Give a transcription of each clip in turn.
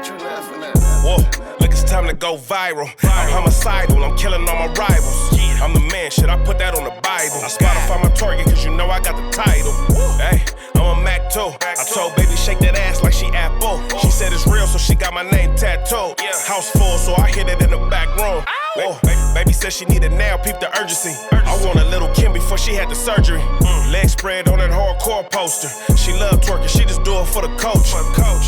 What you laughing at? Whoa, look, it's time to go viral. I'm homicidal, I'm killing all my rivals. I'm the man, shit, I put that on the Bible. I Spotify my target, cause you know I got the title. Hey, I'm a Mac 2. I told baby shake that ass like she Apple. She said it's real, so she got my name tattooed. House full, so I hit it in the back room. Whoa, baby said she needed now, peep the urgency. I want a little Kim before she had the surgery. Leg spread on that hardcore poster. She love twerking, she just do it for the coach.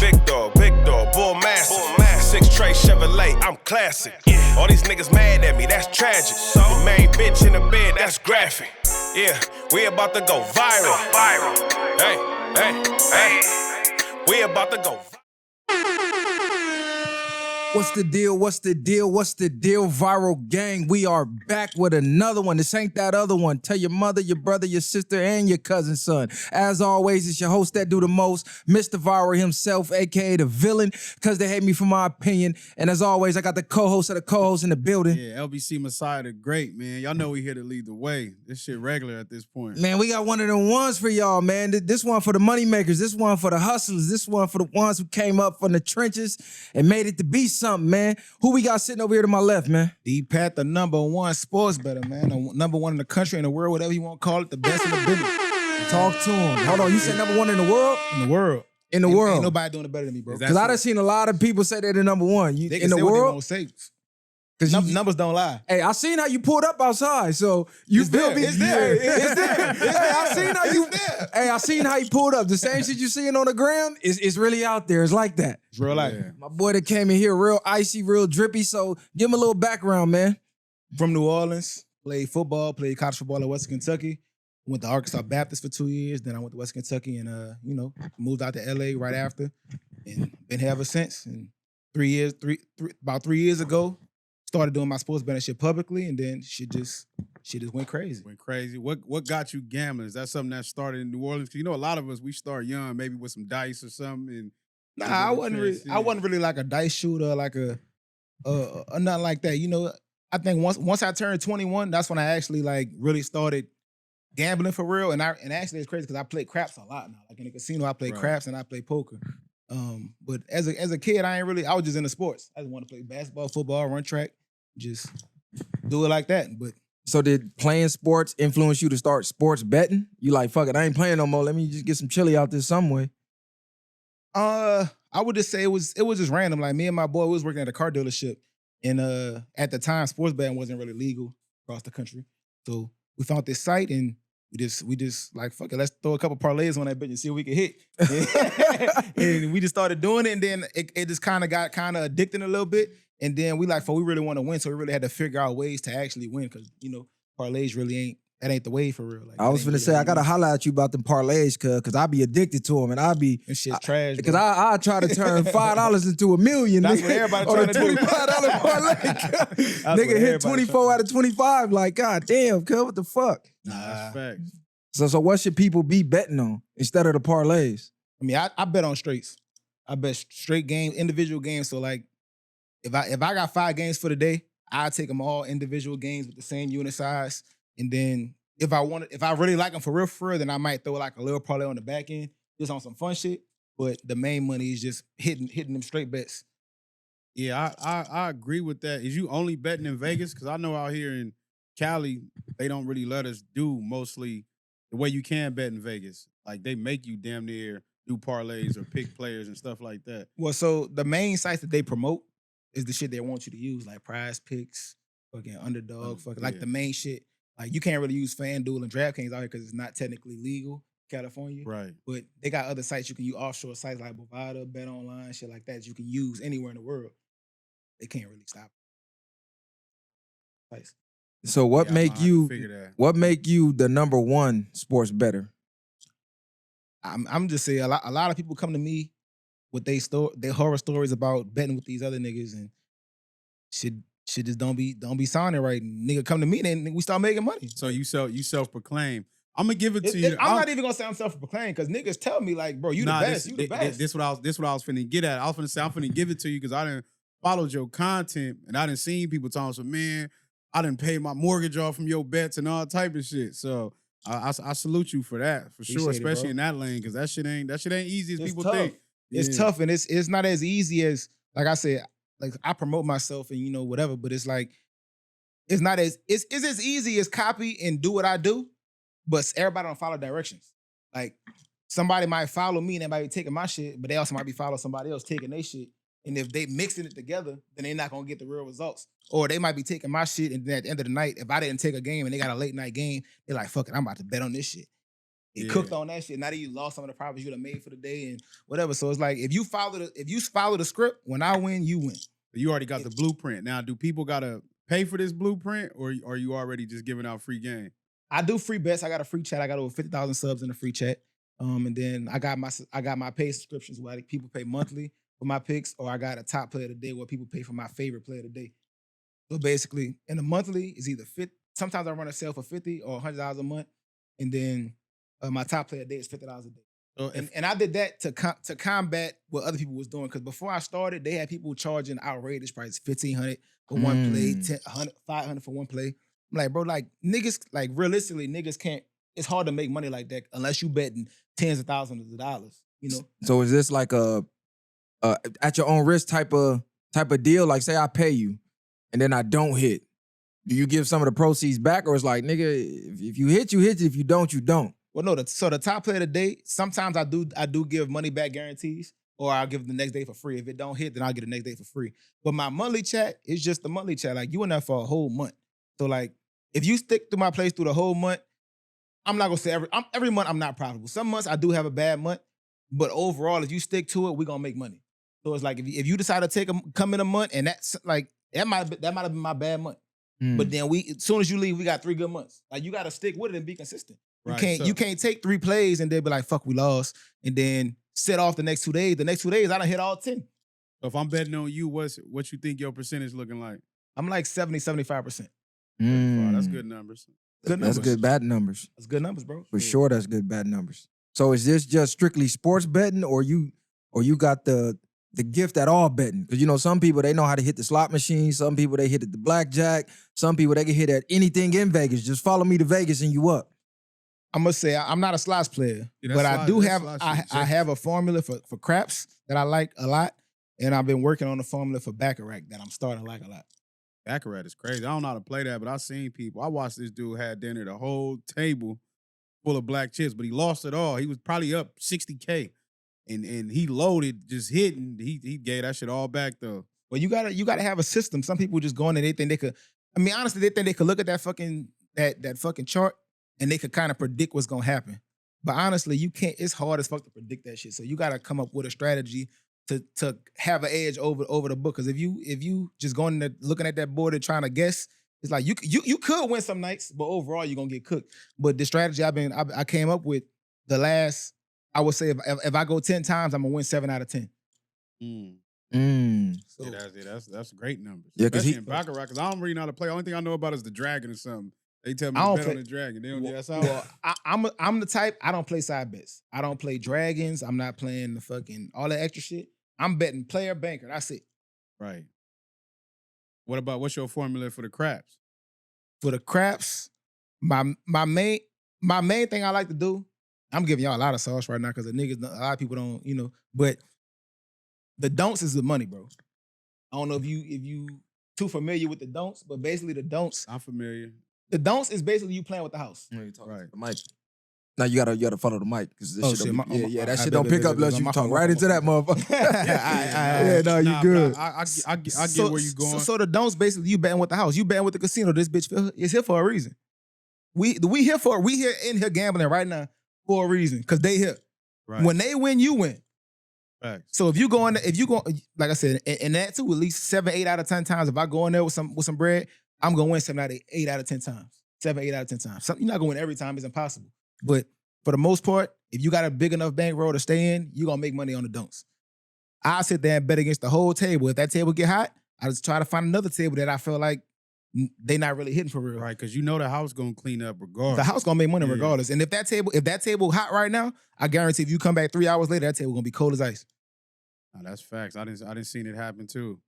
Big dog, bull master. 6 tray Chevrolet, I'm classic. All these niggas mad at me, that's tragic. The main bitch in the bed, that's graphic. Yeah, we about to go viral. Hey, we about to go viral. What's the deal? What's the deal? What's the deal, Viral Gang? We are back with another one. This ain't that other one. Tell your mother, your brother, your sister, and your cousin, son. As always, it's your host that do the most, Mr. Viral himself, a.k.a. the villain, because they hate me for my opinion. And as always, I got the co-host of the co-host in the building. Yeah, LBC Messiah the Great, man. Y'all know we here to lead the way. This shit regular at this point. Man, we got one of them ones for y'all, man. This one for the money makers. This one for the hustlers. This one for the ones who came up from the trenches and made it to be something, man. Who we got sitting over here to my left, man? DPatt, the #1 sports bettor, man. The #1 in the country, in the world, whatever you want to call it, the best in the business. Talk to him. Hold on, you said #1 in the world? In the world. In the world. Ain't nobody doing it better than me, bro. Because I done seen a lot of people say they're the #1. They can in the say what they world? want to say. Because Numbers don't lie. Hey, I seen how you pulled up outside, so you feel me? It's there. It's there. Hey, I seen how you. Hey, I seen how you pulled up. The same shit you seeing on the gram is really out there. It's like that. It's real life. Yeah. My boy that came in here real icy, real drippy. So give him a little background, man. From New Orleans, played football, played college football at Western Kentucky. Went to Arkansas Baptist for 2 years. Then I went to Western Kentucky and moved out to LA right after, and been here ever since. And about 3 years ago, started doing my sports betting shit publicly, and then shit just went crazy. Went crazy. What got you gambling? Is that something that started in New Orleans? 'Cause you know, a lot of us, we start young, maybe with some dice or something. And Nah, I wasn't really like a dice shooter, like a nothing like that. You know, I think once I turned 21, that's when I actually like really started gambling for real. And actually it's crazy because I play craps a lot now. Like in the casino, I play craps and I play poker. But as a kid, I was just into sports. I just wanted to play basketball, football, run track, just do it like that. But So did playing sports influence you to start sports betting? You like, fuck it, I ain't playing no more. Let me just get some chili out there some way. I would just say it was just random. Like me and my boy, we was working at a car dealership, and at the time, sports betting wasn't really legal across the country. So we found this site, and we just like, fuck it, let's throw a couple parlays on that bitch and see if we can hit. And we just started doing it, and then it just kind of got addicting a little bit. And then we really want to win, so we really had to figure out ways to actually win, because parlays really ain't the way for real. Like, I was finna say, I gotta holler at you about them parlays, cause I be addicted to them, and I be this shit's trash. Because I try to turn $5 into $1 million. That's nigga, what everybody on trying a to do. $25 parlay. Nigga hit 24 out of 25. Like, god damn, cuz, what the fuck? that's facts. So what should people be betting on instead of the parlays? I mean, I bet on straights. I bet straight games, individual games. So like, if I got 5 games for the day, I take them all individual games with the same unit size. And then if I really like them for real, then I might throw like a little parlay on the back end, just on some fun shit. But the main money is just hitting them straight bets. Yeah, I agree with that. Is you only betting in Vegas? Because I know out here in Cali, they don't really let us do mostly the way you can bet in Vegas. Like, they make you damn near do parlays or pick players and stuff like that. Well, so the main sites that they promote is the shit they want you to use, like Prize Picks, fucking Underdog, like the main shit. Like, you can't really use FanDuel and DraftKings out here because it's not technically legal in California. Right. But they got other sites you can use, offshore sites like Bovada, Bet Online, shit like that you can use anywhere in the world. They can't really stop it. So what make you the #1 sports bettor? I'm just saying, a lot of people come to me with their horror stories about betting with these other niggas, and shit just don't be sounding right. Nigga come to me, then we start making money. So you self-proclaim. I'm gonna give it to you. I'm not even gonna say I'm self-proclaimed, because niggas tell me like, bro, you the best. You the best. This what I was finna get at. I was finna say I'm finna give it to you because I didn't followed your content and I didn't seen people talking. So man, I didn't pay my mortgage off from your bets and all type of shit. So I salute you for that, for sure, especially in that lane, because that shit ain't easy as people think. It's tough, and it's not as easy as like I said, like I promote myself and whatever, but it's like it's not as it's as easy as copy and do what I do, but everybody don't follow directions. Like somebody might follow me and they might be taking my shit, but they also might be following somebody else taking their shit. And if they mixing it together, then they're not gonna get the real results. Or they might be taking my shit, and then at the end of the night, if I didn't take a game and they got a late night game, they're like, fuck it, I'm about to bet on this shit. They cooked on that shit. Now that you lost some of the profits you'd have made for the day and whatever. So it's like if you follow the script, when I win, you win. You already got the blueprint. Now, do people gotta pay for this blueprint, or are you already just giving out free game? I do free bets. I got a free chat. I got over 50,000 subs in the free chat. And then I got my paid subscriptions where people pay monthly for my picks, or I got a top player of the day where people pay for my favorite player of the day. So basically, in the monthly is either sometimes I run a sale for 50 or $100 a month, and then my top player of the day is $50 a day. So and I did that to combat what other people was doing, because before I started, they had people charging outrageous prices, $1,500 for one play, $500 for one play. I'm like, bro, like niggas, like realistically, niggas can't. It's hard to make money like that unless you betting tens of thousands of dollars. So is this like a at your own risk type of deal? Like, say I pay you, and then I don't hit. Do you give some of the proceeds back, or it's like, nigga, if you hit, you hit. If you don't, you don't. Well, no. So the top player of the day, sometimes I do give money back guarantees, or I'll give the next day for free. If it don't hit, then I'll get the next day for free. But my monthly chat is just the monthly chat. Like you in there for a whole month. So like, if you stick through my place through the whole month, I'm not gonna say every month I'm not profitable. Some months I do have a bad month, but overall, if you stick to it, we're gonna make money. So it's like if you decide to come in a month, and that's like that might have been my bad month. But then as soon as you leave, we got 3 good months. Like you gotta stick with it and be consistent. You can't take 3 plays and then be like, fuck, we lost, and then set off the next 2 days. The next 2 days, I done hit all 10. So if I'm betting on you, what you think your percentage looking like? I'm like 70, 75%. That's good numbers. That's good bad numbers. That's good numbers, bro. For sure, that's good bad numbers. So is this just strictly sports betting, or you got the gift at all betting? Because some people, they know how to hit the slot machine. Some people, they hit at the blackjack. Some people, they can hit at anything in Vegas. Just follow me to Vegas and you up. I must say, I'm not a slots player, but I do have I have a formula for craps that I like a lot, and I've been working on the formula for Baccarat that I'm starting to like a lot. Baccarat is crazy. I don't know how to play that, but I've seen people. I watched this dude had dinner, the whole table full of black chips, but he lost it all. He was probably up $60K, and he loaded, just hitting. He gave that shit all back though. Well, you gotta have a system. Some people just go in and they think they could. I mean, honestly, they think they could look at that fucking chart and they could kind of predict what's gonna happen. But honestly, you can't. It's hard as fuck to predict that shit. So you gotta come up with a strategy to have an edge over the book. Because if you just going there looking at that board and trying to guess, it's like you could win some nights, but overall you're gonna get cooked. But the strategy I came up with the last, I would say if I go 10 times, I'm gonna win 7 out of 10. So that's great numbers. Yeah, especially in Baccarat, because I don't really know how to play. The only thing I know about is the dragon or something. They tell me to bet on the dragon. They don't guess out. Well, I'm the type, I don't play side bets. I don't play dragons. I'm not playing the fucking all that extra shit. I'm betting player banker. That's it. Right. What's your formula for the craps? For the craps, my main thing I like to do, I'm giving y'all a lot of sauce right now because a lot of people don't, but the don'ts is the money, bro. I don't know if you too familiar with the don'ts, but basically the don'ts. I'm familiar. The don'ts is basically you playing with the house. Right. The mic. Now you gotta follow the mic because this shit don't, that shit bet, don't pick up unless you talk right into that motherfucker. Yeah, no, you good. I get where you going. So the don'ts basically you betting with the house. You betting with the casino. This bitch is here for a reason. We here in here gambling right now for a reason because they here. Right. When they win, you win. Right. So if you go, like I said, and that too, at least 7, 8 out of 10 times, if I go in there with some bread, I'm gonna win 8 out of 10 times. 7, 8 out of 10 times. You're not gonna win every time, it's impossible. But for the most part, if you got a big enough bankroll to stay in, you're gonna make money on the don'ts. I'll sit there and bet against the whole table. If that table get hot, I just try to find another table that I feel like they not really hitting for real. Right, because the house gonna clean up regardless. The house gonna make money regardless. And if that table hot right now, I guarantee if you come back 3 hours later, that table gonna be cold as ice. Nah, that's facts. I didn't seen it happen too.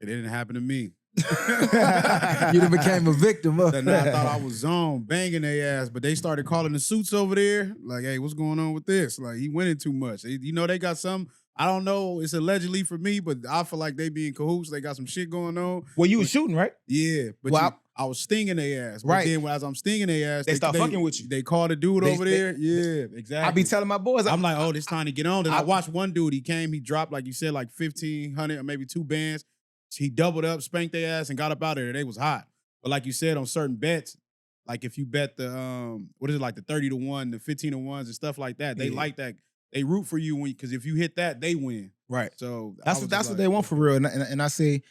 It didn't happen to me. You done became a victim. I thought I was on banging their ass, but they started calling the suits over there. Like, hey, what's going on with this? Like, he winning too much. They got some. I don't know. It's allegedly for me, but I feel like they be in cahoots. They got some shit going on. Well, you was shooting, right? Yeah, but Well, I was stinging their ass. Right. But then as I'm stinging their ass, They start fucking with you. They call the dude over there. Yeah, exactly. I be telling my boys, I'm like, oh, this time to get on. Then I watched one dude. He came, he dropped, like you said, like 1,500 or maybe 2 bands. He doubled up, spanked their ass, and got up out of there. They was hot. But like you said, on certain bets, like if you bet the what is it, like the 30-1, the 15-1s and stuff like that, they like that. They root for you because if you hit that, they win. right. So That's what they want for real. And I say,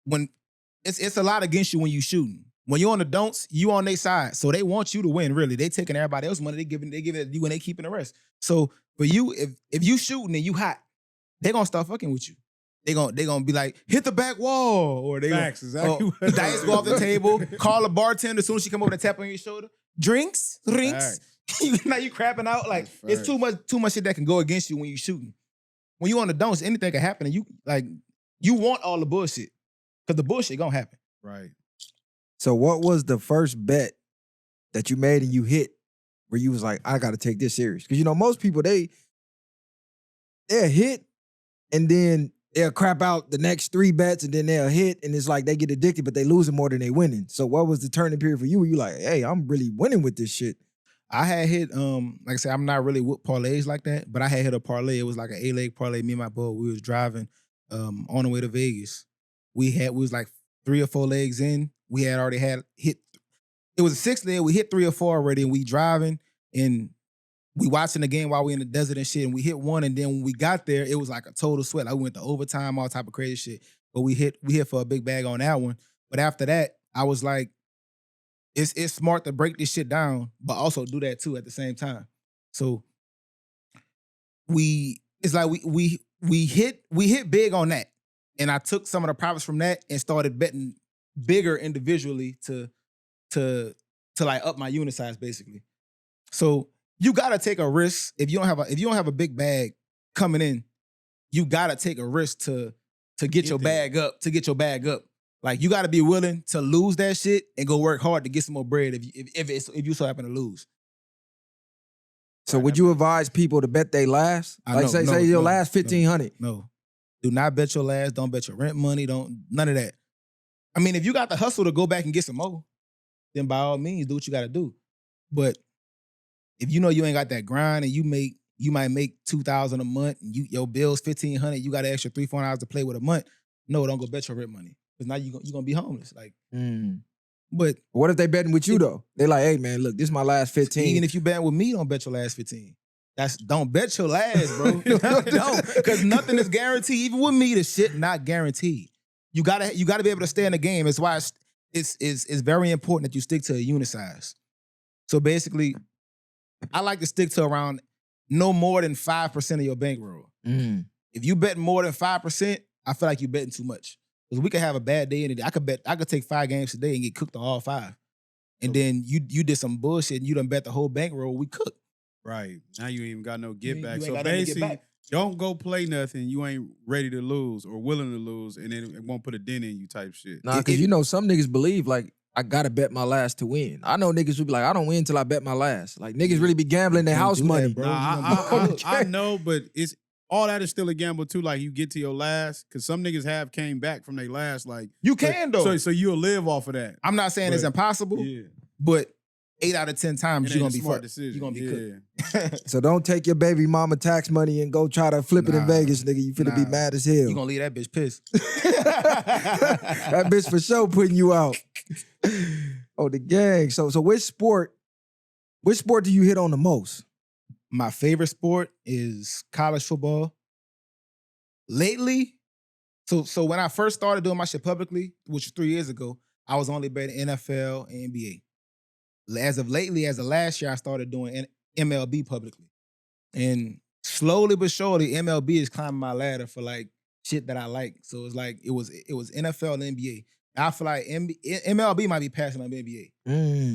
when it's a lot against you when you shooting. When you on the don'ts, you on their side. So they want you to win, really. They taking everybody else's money, they giving it to you and they keeping the rest. So for you, if you shooting and you hot, they gonna start fucking with you. They gonna be like, hit the back wall. Or they Facts, exactly. the dice go off the table, call a bartender as soon as she come over and tap on your shoulder. Drinks. Facts. Now you crapping out. Like, That's it's too much shit that can go against you when you shooting. When you on the don'ts, anything can happen. And you want all the bullshit. Because the bullshit gonna happen. Right. So what was the first bet that you made and you hit where you was like, I got to take this serious? Because, most people, they'll hit and then they'll crap out the next 3 bets and then they'll hit and it's like they get addicted, but they losing more than they winning. So what was the turning period for you where you like, hey, I'm really winning with this shit? I had hit, like I said, I'm not really with parlays like that, but I had hit a parlay. It was like an 8-leg parlay. Me and my boy, we was driving on the way to Vegas. We was like 3 or 4 legs in. We had already hit. It was a 6th leg. We hit 3 or 4 already, and we driving and we watching the game while we in the desert and shit. And we hit one, and then when we got there, it was like a total sweat. Like we went to overtime, all type of crazy shit. But we hit for a big bag on that one. But after that, I was like, it's smart to break this shit down, but also do that too at the same time. So it's like we hit big on that. And I took some of the profits from that and started betting bigger individually to like up my unit size basically. So you gotta take a risk if you don't have a big bag coming in. You gotta take a risk to get your bag up. Like you gotta be willing to lose that shit and go work hard to get some more bread if you so happen to lose. So would you advise people to bet they last? Say your last 1,500. No. Do not bet your last. Don't bet your rent money. None of that. I mean, if you got the hustle to go back and get some more, then by all means, do what you got to do. But if you know you ain't got that grind and you might make $2,000 a month and your bill's $1,500, you got an extra $3-4 hours to play with a month. No, don't go bet your rent money because now you're gonna be homeless. Like, but what if they betting with you though? They like, hey man, look, this is my last 15. Even if you betting with me, don't bet your last 15. Don't bet your last, bro. Don't, because nothing is guaranteed. Even with me, the shit not guaranteed. You gotta be able to stay in the game. It's why it's very important that you stick to a unit size. So basically, I like to stick to around no more than 5% of your bankroll. If you bet more than 5%, I feel like you're betting too much. Because we could have a bad day in the day. I could take 5 games today and get cooked on all 5. And then you did some bullshit and you done bet the whole bankroll, we cooked. Right. Now you ain't even got no get back. You So basically, don't go play nothing you ain't ready to lose or willing to lose, and then it won't put a dent in you type shit. Nah, because some niggas believe like, I gotta bet my last to win. I know niggas who be like, I don't win till I bet my last. Like niggas really be gambling their house money. Bro. I know, but it's all that is still a gamble too. Like you get to your last, because some niggas have came back from their last. Like you can though. So you'll live off of that. I'm not saying it's impossible, but 8 out of 10 times you're gonna be smart fucked. decision. You're gonna be cooked. So don't take your baby mama tax money and go try to flip it in Vegas, nigga. You finna be mad as hell. You gonna leave that bitch pissed. That bitch for sure putting you out. Oh, the gang. So which sport do you hit on the most? My favorite sport is college football. Lately, so when I first started doing my shit publicly, which was 3 years ago, I was only betting NFL and NBA. As of last year, I started doing MLB publicly. And slowly but surely, MLB is climbing my ladder for like shit that I like. So it's like it was NFL and NBA. I feel like MLB might be passing on NBA.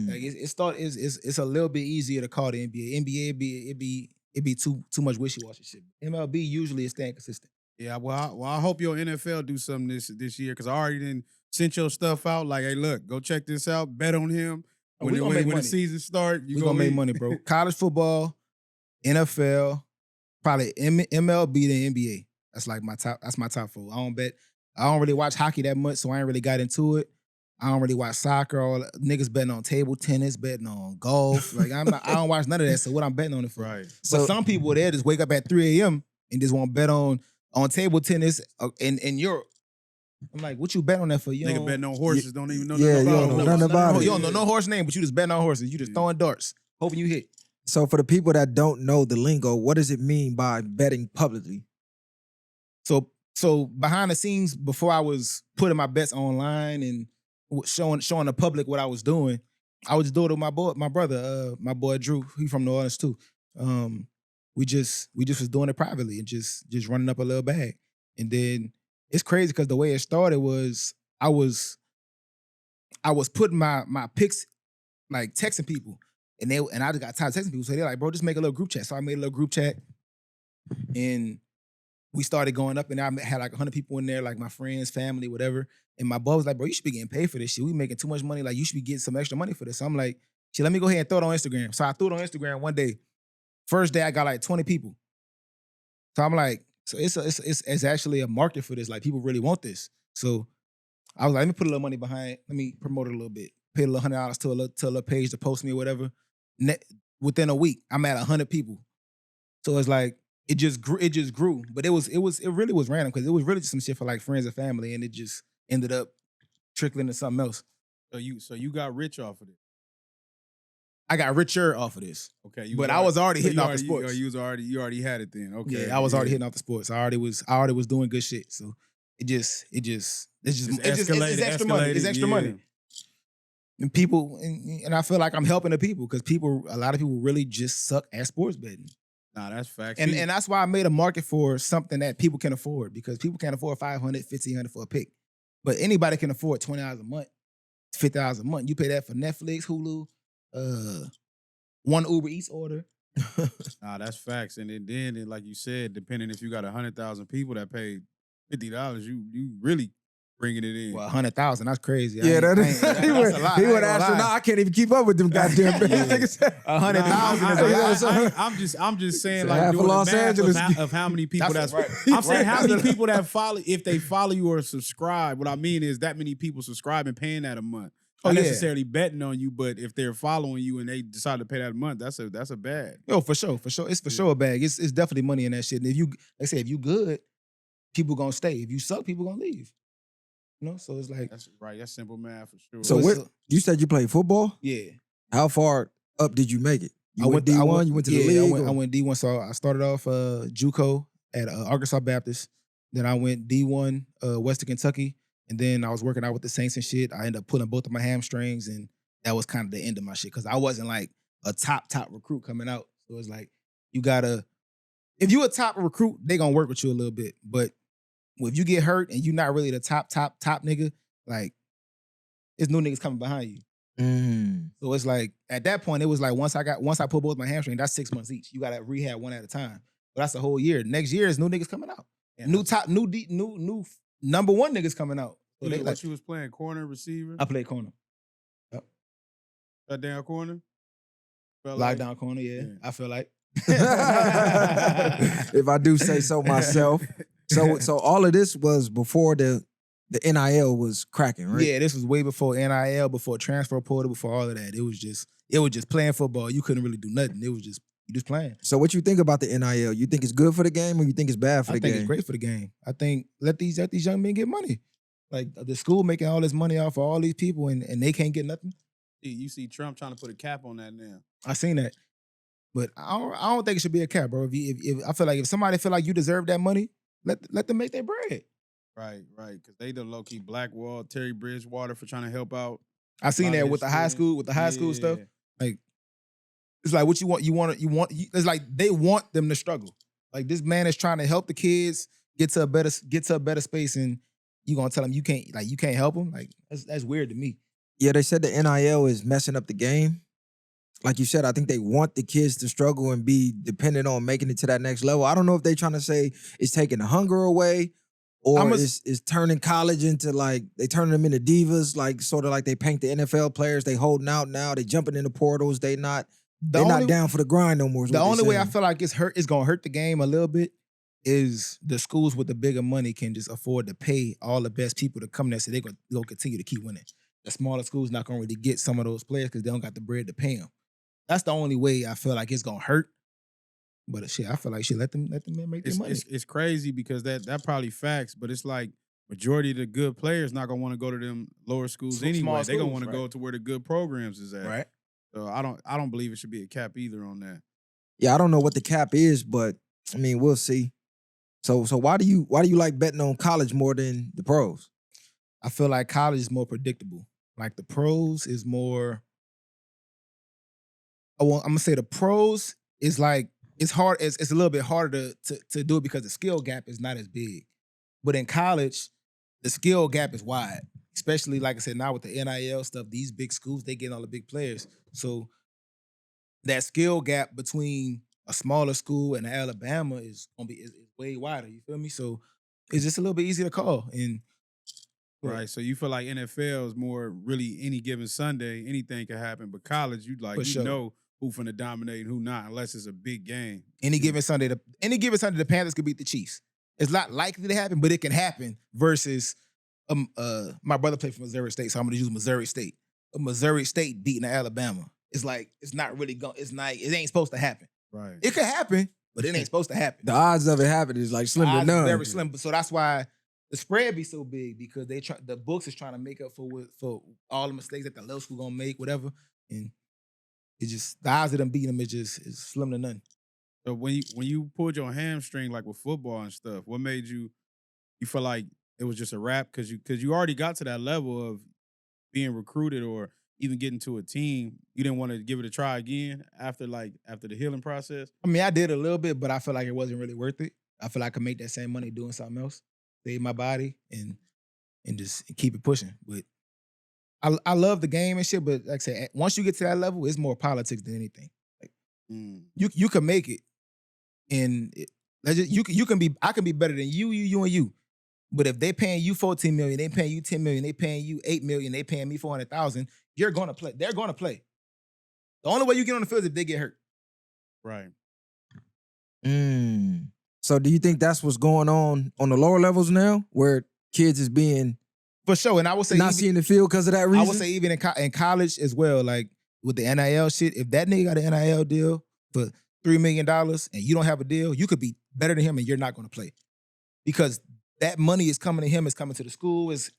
Like it's a little bit easier to call the NBA. NBA it'd be too much wishy-washy shit. MLB usually is staying consistent. Yeah, well, I hope your NFL do something this year, because I already didn't sent your stuff out. Like, hey, look, go check this out. Bet on him. When the season start, we gonna make money, bro. College football, NFL, probably MLB then NBA. That's like my top. That's my top 4. I don't really watch hockey that much, so I ain't really got into it. I don't really watch soccer. All niggas betting on table tennis, betting on golf. Like I don't watch none of that. So what I'm betting on it for? Right. So some people there just wake up at 3 a.m. and just want to bet on table tennis in Europe. I'm like, what you bet on that for? You Nigga betting on horses, don't even know Yeah, nothing you about don't know it. nothing about it. You don't know no horse name, but you just betting on horses. You just throwing darts, hoping you hit. So for the people that don't know the lingo, what does it mean by betting publicly? So behind the scenes, before I was putting my bets online and showing the public what I was doing, I would just do it with my brother, my boy Drew. He from New Orleans too. We just was doing it privately and just running up a little bag. And then it's crazy because the way it started was I was putting my picks, like texting people, and I just got tired of texting people. So they're like, bro, just make a little group chat. So I made a little group chat, and we started going up, and I had like 100 people in there, like my friends, family, whatever. And my boy was like, bro, you should be getting paid for this shit. We making too much money. Like, you should be getting some extra money for this. So I'm like, shit, let me go ahead and throw it on Instagram. So I threw it on Instagram one day. First day, I got like 20 people. So I'm like, so it's actually a market for this. Like, people really want this. So I was like, let me put a little money behind. Let me promote it a little bit. Pay a little $100 to a little page to post me or whatever. Within a week, I'm at 100 people. So it's like, it just grew. But it really was random because it was really just some shit for like friends and family, and it just ended up trickling to something else. So you got rich off of this. I got richer off of this. Okay, I was already hitting off the sports. You already had it then. Okay, Yeah, I was already hitting off the sports. I already was doing good shit. So it's extra money. It's extra money. And people, and I feel like I'm helping the people because a lot of people really just suck at sports betting. Nah, that's facts. And that's why I made a market for something that people can afford, because people can't afford $500, $1,500 for a pick. But anybody can afford $20 a month, $50 a month. You pay that for Netflix, Hulu, one Uber Eats order. Nah, that's facts. And then, like you said, depending if you got 100,000 people that paid $50, you really bringing it in. Well, 100,000, that's crazy. Yeah, that's a lot. He went astronaut. I can't even keep up with them goddamn things. 100,000. I'm just saying, So like, half doing of Los the math Angeles. of how many people That's right. I'm saying how many people that follow, if they follow you or subscribe. What I mean is that many people subscribe and paying that a month. Not necessarily betting on you, but if they're following you and they decide to pay that a month, that's a bag. Yo, for sure. It's for sure a bag. It's definitely money in that shit. And if you good, people gonna stay. If you suck, people gonna leave. You know, so it's like That's right. That's simple math for sure. So you said you played football? yeah. How far up did you make it? You went D1, you went to the league? I went D1. So I started off JUCO at Arkansas Baptist. Then I went D1 Western Kentucky. And then I was working out with the Saints and shit. I ended up pulling both of my hamstrings, and that was kind of the end of my shit because I wasn't like a top recruit coming out. So it's like, if you a top recruit, they gonna work with you a little bit. But if you get hurt and you not really the top nigga, like, there's new niggas coming behind you. So it's like, at that point, it was like, once I put both my hamstrings, that's 6 months each. You gotta rehab one at a time. But that's a whole year. Next year is new niggas coming out. Yeah. New number one niggas coming out. So they What you was playing, corner, receiver? I played corner. Shut down corner? Lockdown corner, yeah. I feel like. If I do say so myself. So all of this was before the NIL was cracking, right? Yeah, this was way before NIL, before transfer portal, before all of that. It was just playing football. You couldn't really do nothing. It was just you just playing. So what you think about the NIL? You think it's good for the game or you think it's bad for the game? I think it's great for the game. I think let these young men get money. Like, the school making all this money off of all these people and they can't get nothing. You see Trump trying to put a cap on that now. I seen that. But I don't think it should be a cap, bro. If I feel like if somebody feel like you deserve that money, let them make their bread. Right. Because they the low-key blackballed Terry Bridgewater for trying to help out. I seen that with the high school, stuff. Like, it's like, what you want. It's like they want them to struggle. Like, this man is trying to help the kids get to a better space, and you gonna tell them you can't help them? Like, that's weird to me. Yeah, they said the NIL is messing up the game. Like you said, I think they want the kids to struggle and be dependent on making it to that next level. I don't know if they're trying to say it's taking the hunger away or it's turning college into, like, they turning them into divas, like sort of like they paint the NFL players. They holding out now. They jumping into portals. They not They're not down for the grind no more. The only way I feel like it's gonna hurt the game a little bit is the schools with the bigger money can just afford to pay all the best people to come there, so they're gonna continue to keep winning. The smaller schools not gonna really get some of those players because they don't got the bread to pay them. That's the only way I feel like it's gonna hurt. But shit, I feel like let them make their money. It's crazy because that probably facts, but it's like majority of the good players not gonna want to go to them lower schools anyway. They're gonna want to go to where the good programs is at. Right. So I don't believe it should be a cap either on that. Yeah, I don't know what the cap is, but I mean, we'll see. So why do you like betting on college more than the pros? I feel like college is more predictable. Like the pros is more. I'm gonna say the pros is like it's hard. It's a little bit harder to do it because the skill gap is not as big. But in college, the skill gap is wide. Especially, like I said, now with the NIL stuff, these big schools, they get all the big players. So that skill gap between a smaller school and Alabama is way wider. You feel me? So it's just a little bit easier to call. And right. So you feel like NFL is more really any given Sunday, anything can happen. But college, know who finna dominate and who not, unless it's a big game. Any given Sunday, the Panthers could beat the Chiefs. It's not likely to happen, but it can happen. Versus, my brother played for Missouri State, so I'm gonna use Missouri State. Missouri State beating Alabama. It's like it's not really going. It ain't supposed to happen. Right. It could happen, but it ain't supposed to happen. The odds of it happening is like slim to none. Very slim. So that's why the spread be so big because the books is trying to make up for all the mistakes that the low school gonna make, whatever. And it just the odds of them beating them is slim to none. So when you pulled your hamstring like with football and stuff, what made you feel like it was just a wrap because you already got to that level of being recruited or even getting to a team, you didn't want to give it a try again after the healing process? I mean, I did a little bit, but I feel like it wasn't really worth it. I feel like I could make that same money doing something else, save my body, and just keep it pushing. But I love the game and shit, but like I said, once you get to that level, it's more politics than anything. Like you can make it, and I can be better than you, and you. But if they paying you $14 million, they paying you $10 million, they paying you $8 million, they paying me $400,000, you're gonna play. They're gonna play. The only way you get on the field is if they get hurt. Right. So do you think that's what's going on the lower levels now, where kids is being for sure? And I would say not seeing the field because of that reason. I would say even in college as well, like with the NIL shit. If that nigga got an NIL deal for $3 million and you don't have a deal, you could be better than him and you're not gonna play because that money is coming to him, it's coming to the school, it's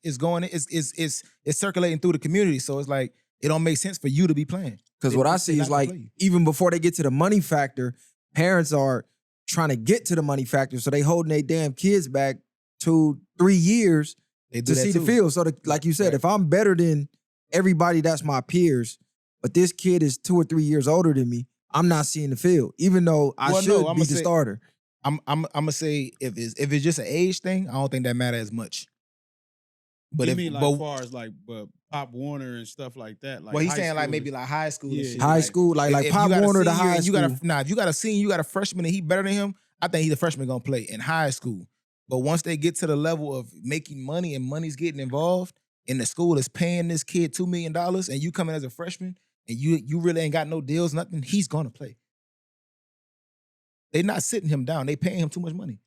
circulating through the community. So it's like, it don't make sense for you to be playing. Because what I see is like, even before they get to the money factor, parents are trying to get to the money factor. So they holding their damn kids back 2-3 years to see the field. So like you said, if I'm better than everybody that's my peers, but this kid is 2 or 3 years older than me, I'm not seeing the field, even though I should be the starter. I'm gonna say if it's just an age thing, I don't think that matters as much. But you mean like far as like Pop Warner and stuff like that? Like well, he's saying like maybe like high school. Yeah. And shit. High school, like Pop Warner to high school. If you got a senior, you got a freshman, and he better than him. I think he's a freshman gonna play in high school. But once they get to the level of making money and money's getting involved, and the school is paying this kid $2 million, and you come in as a freshman, and you really ain't got no deals, nothing, he's gonna play. They're not sitting him down. They paying him too much money.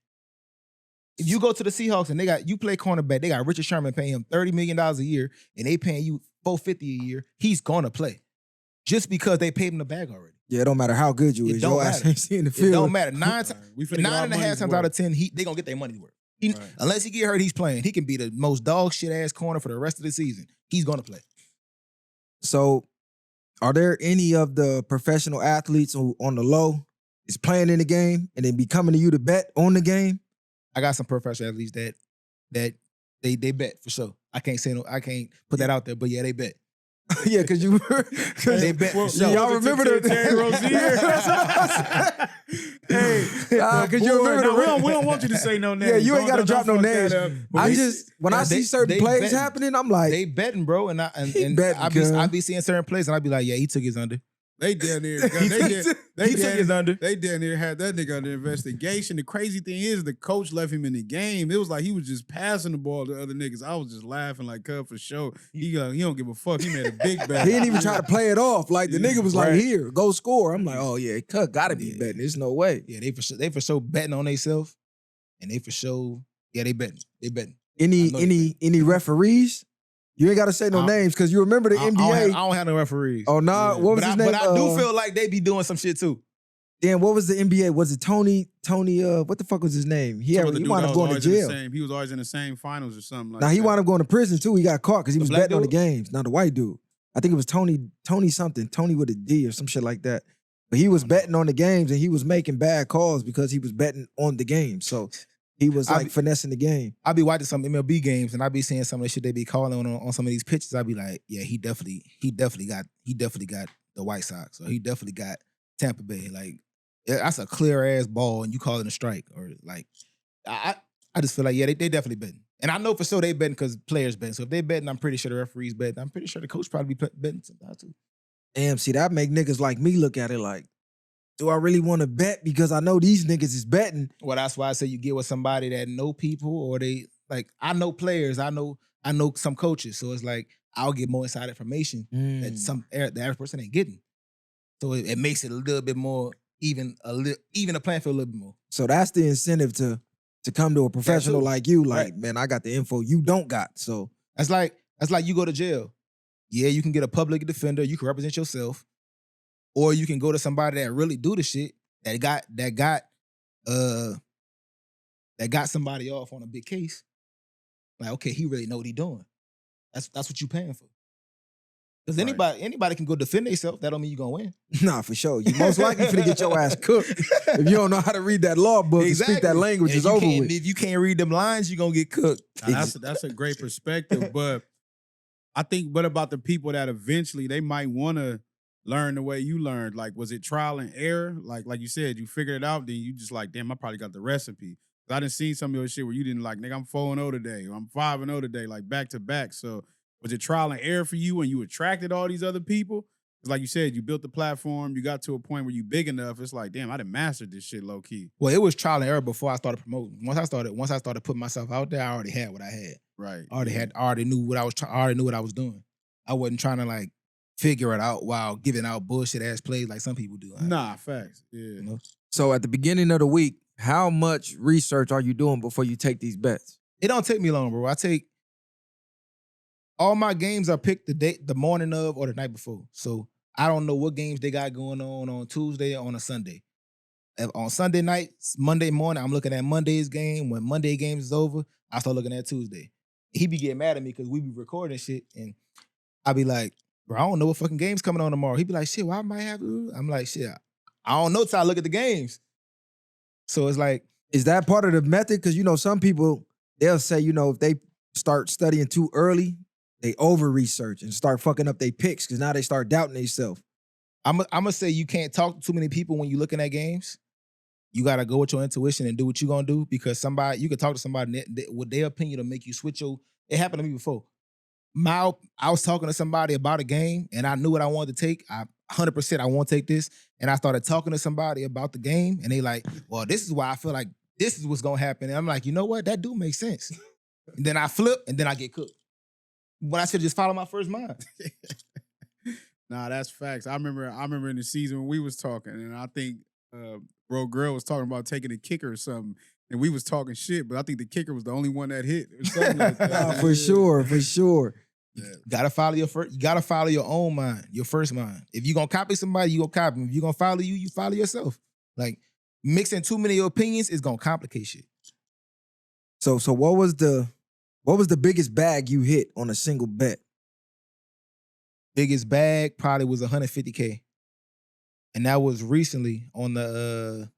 If you go to the Seahawks and you play cornerback, they got Richard Sherman paying him $30 million a year, and they paying you $450 a year, he's gonna play. Just because they paid him the bag already. Yeah, it don't matter how good you is. Your ass ain't seeing the field. It don't matter. 9.5 times out of 10, they gonna get their money's worth. Unless he get hurt, he's playing. He can be the most dog shit ass corner for the rest of the season. He's gonna play. So, are there any of the professional athletes who on the low is playing in the game and then be coming to you to bet on the game? I got some professional athletes that they bet for sure. I can't put that out there, but yeah, they bet. Yeah, because they bet for sure. Y'all remember the Terry Rozier? Because you remember we don't want you to say no names. Yeah, you ain't got to drop no names. When I see certain plays happening, I'm like, they betting, bro, and I be seeing certain plays, and I be like, yeah, he took his under. They down there. He took his under. They down there had that nigga under investigation. The crazy thing is, the coach left him in the game. It was like he was just passing the ball to other niggas. I was just laughing like, "Cuz for sure." He don't give a fuck. He made a big bet. He didn't even try to play it off. Like the nigga was like, Right. "Here, go score." I'm like, "Oh yeah, Cut gotta be betting. There's no way." Yeah, they for sure betting on themselves, and they for sure, they betting. They betting. Any referees? You ain't got to say no names because you remember the NBA. I don't have no referees. Oh nah, what was his name? But I do feel like they be doing some shit too. Damn, what was the NBA? Was it Tony? What the fuck was his name? He wound up going to jail. He was always in the same finals or something like Now that. he wound up going to prison too. He got caught because he was black betting on the dude? games. Not the white dude. I think it was Tony something. Tony with a D or some shit like that. But he was betting on the games and he was making bad calls because he was betting on the game. So he was like finessing the game. I be watching some MLB games and I be seeing some of the shit they be calling on some of these pitches. I be like, yeah, he definitely got the White Sox, or he definitely got Tampa Bay. Like, yeah, that's a clear ass ball and you call it a strike, or like, I just feel like, yeah, they definitely betting. And I know for sure they betting because players betting. So if they betting, I'm pretty sure the referees betting. I'm pretty sure the coach probably be betting sometimes too. Damn, see, that make niggas like me look at it like, do I really want to bet because I know these niggas is betting? Well, that's why I say you get with somebody that know people, or they like, I know players, I know some coaches, so it's like I'll get more inside information that the average person ain't getting. So it makes it a little bit more even the playing field a little bit more. So that's the incentive to come to a professional like you. Like, man, I got the info you don't got. So that's like you go to jail. Yeah, you can get a public defender. You can represent yourself. Or you can go to somebody that really do the shit, that got somebody off on a big case. Like, okay, he really know what he doing. That's what you paying for. Because anybody can go defend themselves. That don't mean you gonna win. Nah, for sure. You most likely finna get your ass cooked. If you don't know how to read that law book and speak that language, and it's over with. If you can't read them lines, you gonna get cooked. Now, that's a great perspective, but I think, what about the people that eventually they might want to learn the way you learned? Like, was it trial and error? Like you said, you figured it out, then you just like, damn, I probably got the recipe. I done seen some of your shit where you didn't like, nigga, I'm 4-0 today, or I'm 5-0 today, like back to back. So was it trial and error for you when you attracted all these other people? Because like you said, you built the platform, you got to a point where you big enough, it's like, damn, I done mastered this shit low key. Well, it was trial and error before I started promoting. Once I started putting myself out there, I already had what I had. Right. I already knew what I was doing. I wasn't trying to like figure it out while giving out bullshit ass plays like some people do. Nah, facts. Yeah. You know? So at the beginning of the week, how much research are you doing before you take these bets? It don't take me long, bro. I take all my games are picked the morning of or the night before. So I don't know what games they got going on Tuesday or on a Sunday. On Sunday night, Monday morning, I'm looking at Monday's game. When Monday game is over, I start looking at Tuesday. He be getting mad at me because we be recording shit, and I be like, bro, I don't know what fucking game's coming on tomorrow. He be like, shit, why might I have to? I'm like, shit, I don't know till I look at the games. So it's like, is that part of the method? Because, you know, some people, they'll say, you know, if they start studying too early, they over-research and start fucking up their picks because now they start doubting themselves. I'm going to say you can't talk to too many people when you're looking at games. You got to go with your intuition and do what you're going to do, because you can talk to somebody with their opinion will make you switch it happened to me before. I was talking to somebody about a game and I knew what I wanted to take. 100% I want to take this. And I started talking to somebody about the game and they like, well, this is why I feel like this is what's going to happen. And I'm like, you know what? That do make sense. And then I flip and then I get cooked. But I should just follow my first mind. Nah, that's facts. I remember in the season when we was talking, and I think Bro Grill was talking about taking a kicker or something, and we was talking shit, but I think the kicker was the only one that hit or something like that. Nah, for sure. Yeah. You gotta follow your own mind, your first mind. If you're gonna copy somebody, you gonna copy them. If you're gonna follow you follow yourself. Like, mixing too many opinions is gonna complicate shit. So what was the biggest bag you hit on a single bet? Biggest bag probably was $150K. And that was recently on the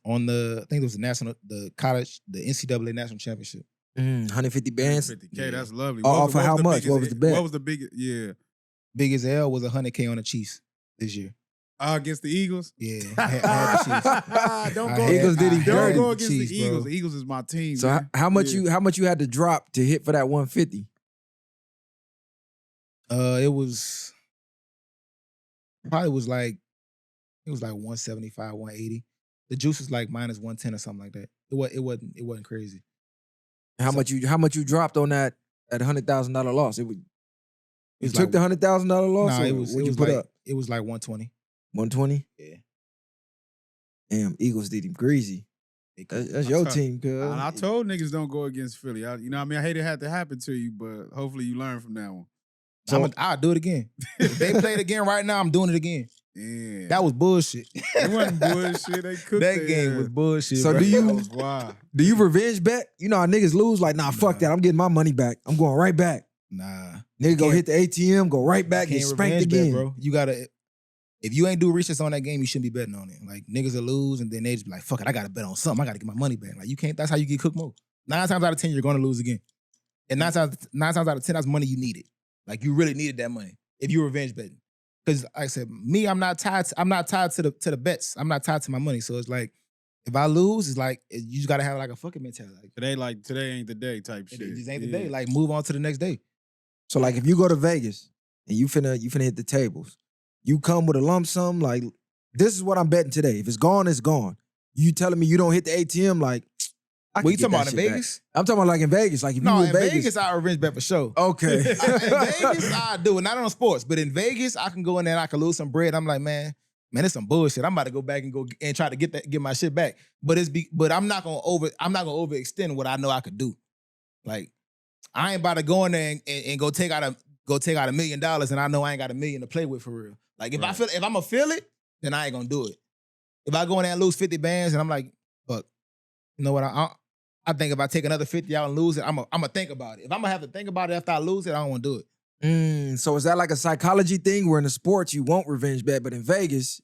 I think it was the NCAA national championship. 150 bands. 150K, yeah. That's lovely. For how much? What was the bet? What was the biggest? Yeah. Biggest L was $100K on the Chiefs this year. Against the Eagles? Yeah. I had the Chiefs. Don't go against the Eagles. Bro. The Eagles is my team. So man. how much you had to drop to hit for that 150? It was Probably was like, it was like 175, 180. The juice was like minus 110 or something like that. It wasn't crazy. How much you dropped on that $100,000 loss? You was took like- the $100,000 loss. Nah, or it was what'd you like put up? it was like 120. 120. Yeah. Damn, Eagles did him greasy. That's I your told- team, cuz. And I told niggas don't go against Philly. You know what I mean? I hate it had to happen to you, but hopefully you learn from that one. So- I'll do it again. If they play it again right now, I'm doing it again. Yeah. That was bullshit. It wasn't bullshit. They cooked That their game ass. was bullshit. So bro. do you- That was wild. Do you revenge bet? You know how niggas lose? Like, nah, fuck that. I'm getting my money back. I'm going right back. Nah. Nigga go Can't- hit the ATM, go right back, get Can't spanked revenge bet, again. bro. You gotta. If you ain't do research on that game, you shouldn't be betting on it. Like niggas will lose, and then they just be like, "Fuck it, I gotta bet on something. I gotta get my money back." Like you can't. That's how you get cooked more. 9 times out of 10, you're gonna lose again. And 9 times out of 10, that's money you needed. Like you really needed that money if you revenge betting. Because like I said, me, I'm not tied to the bets. I'm not tied to my money. So it's like if I lose, it's like you just gotta have like a fucking mentality. Today ain't the day type shit. It just ain't the Yeah. day. Like move on to the next day. So like if you go to Vegas and you finna hit the tables, you come with a lump sum, like this is what I'm betting today. If it's gone, it's gone. You telling me you don't hit the ATM, like I What can you get talking that about in shit back. Vegas? I'm talking about like in Vegas. Like if No, you in Vegas, I revenge bet for sure. Okay. In Vegas, I do it. Not on sports, but in Vegas, I can go in there and I can lose some bread. I'm like, man, it's some bullshit. I'm about to go back and try to get my shit back. But I'm not gonna overextend what I know I could do. Like, I ain't about to go in there and go take out $1 million and I know I ain't got $1 million to play with for real. Like if I'm gonna feel it, then I ain't gonna do it. If I go in there and lose 50 bands and I'm like, fuck, you know what? I think if I take another 50 out and lose it, I'm gonna think about it. If I'm gonna have to think about it after I lose it, I don't want to do it. So is that like a psychology thing where in the sports you won't revenge bet, but in Vegas,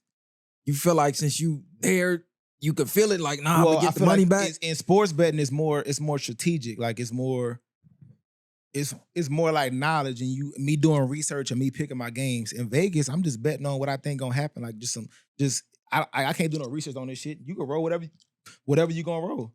you feel like since you there, you could feel it like, nah, I'm gonna get the money back? In sports betting, it's more strategic. Like it's more like knowledge and me doing research and me picking my games. In Vegas, I'm just betting on what I think gonna happen. Like I can't do no research on this shit. You can roll whatever you gonna roll.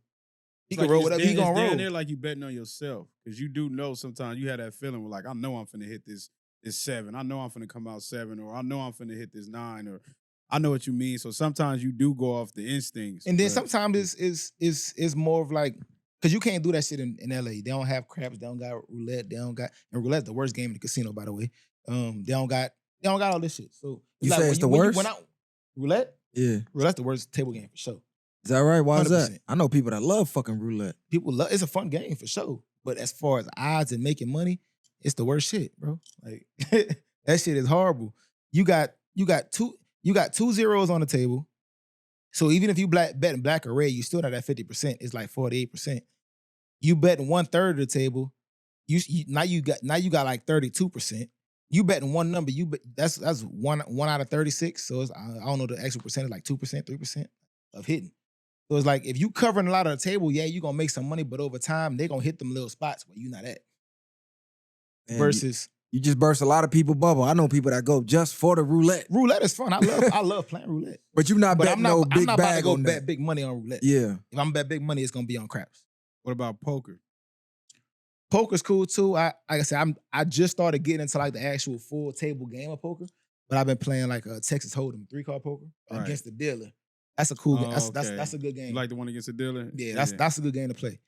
You can roll whatever you gonna roll. It's there like you betting on yourself because you do know sometimes you have that feeling where like I know I'm finna hit this 7. I know I'm finna come out 7, or I know I'm finna hit this 9, or I know what you mean. So sometimes you do go off the instincts. And then but- sometimes it's more of like, because you can't do that shit in LA. They don't have craps. They don't got roulette. And roulette's the worst game in the casino, by the way. They don't got all this shit. So You say it's the worst? Roulette? Yeah. Roulette's the worst table game for sure. Is that right? Why is that? 100%. I know people that love fucking roulette. People love it's a fun game for sure. But as far as odds and making money, it's the worst shit, bro. Like that shit is horrible. You got two zeros on the table. So even if you betting black or red, you still not at 50%. It's like 48%. You betting 1/3 of the table. Now you got like 32%. You betting one number. That's one out of 36. So it's, I don't know the actual percentage, like 2%, 3% of hitting. So it's like if you covering a lot of the table, yeah, you gonna make some money, but over time they gonna hit them little spots where you not at. And Versus you just burst a lot of people bubble. I know people that go just for the roulette. roulette is fun. I love playing roulette. But you're not But betting I'm no not big about to bag go on bet that. big money on roulette. Yeah. If I'm bet big money, it's gonna be on craps. What about poker? Poker's cool too. Like I said, I just started getting into like the actual full table game of poker, but I've been playing like Texas Hold'em 3-card poker Right. against the dealer. That's a cool game. Oh, That's a good game. You like the one against the dealer? Yeah, that's a good game to play.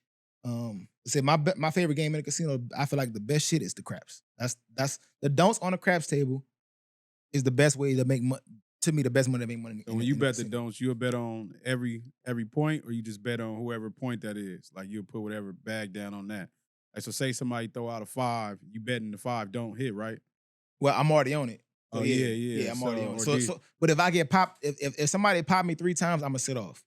Say my favorite game in the casino. I feel like the best shit is the craps. That's the don'ts on the craps table is the best way to make money. To me, the best money to make money. So when you bet the don'ts, you'll bet on every point, or you just bet on whoever point that is. Like you'll put whatever bag down on that. Like so, say somebody throw out a 5, you betting the 5 don't hit, right? Well, I'm already on it. So Oh, yeah. I'm already on it. So- So, but if I get popped, if somebody popped me 3 times, I'm gonna sit off.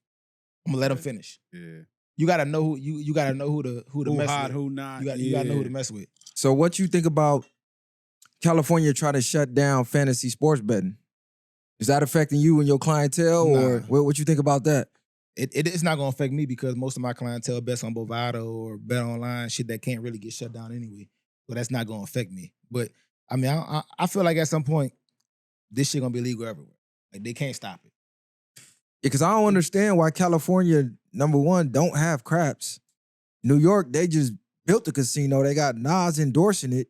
I'm gonna let them finish. Yeah. You gotta know who you gotta know who to Who mess hot, with. who not? You gotta know who to mess with. So what you think about California trying to shut down fantasy sports betting? Is that affecting you and your clientele, or Nah. what you think about that? It's not gonna affect me because most of my clientele bets on Bovado or bet online, shit that can't really get shut down anyway. So that's not gonna affect me. But I mean, I feel like at some point this shit gonna be legal everywhere. Like they can't stop it. Because I don't understand why California, number one, don't have craps. New York, they just built the casino. They got Nas endorsing it.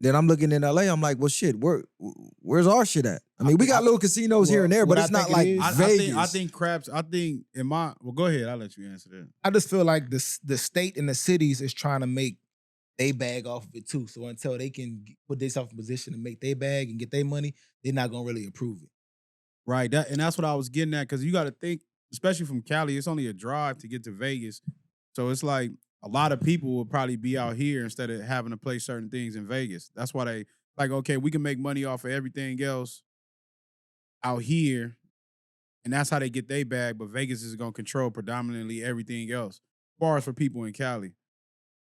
Then I'm looking in LA. I'm like, well, shit, where's our shit at? I mean, we got little casinos here and there, but what it's I not think like it is- Vegas. I think craps. I think well, go ahead. I'll let you answer that. I just feel like the state and the cities is trying to make they bag off of it too. So until they can put themselves in position to make their bag and get their money, they're not gonna really approve it. Right. That's what I was getting at, because you got to think, especially from Cali, it's only a drive to get to Vegas. So it's like a lot of people will probably be out here instead of having to play certain things in Vegas. That's why they like, okay, we can make money off of everything else out here, and that's how they get their bag. But Vegas is going to control predominantly everything else, as far as for people in Cali.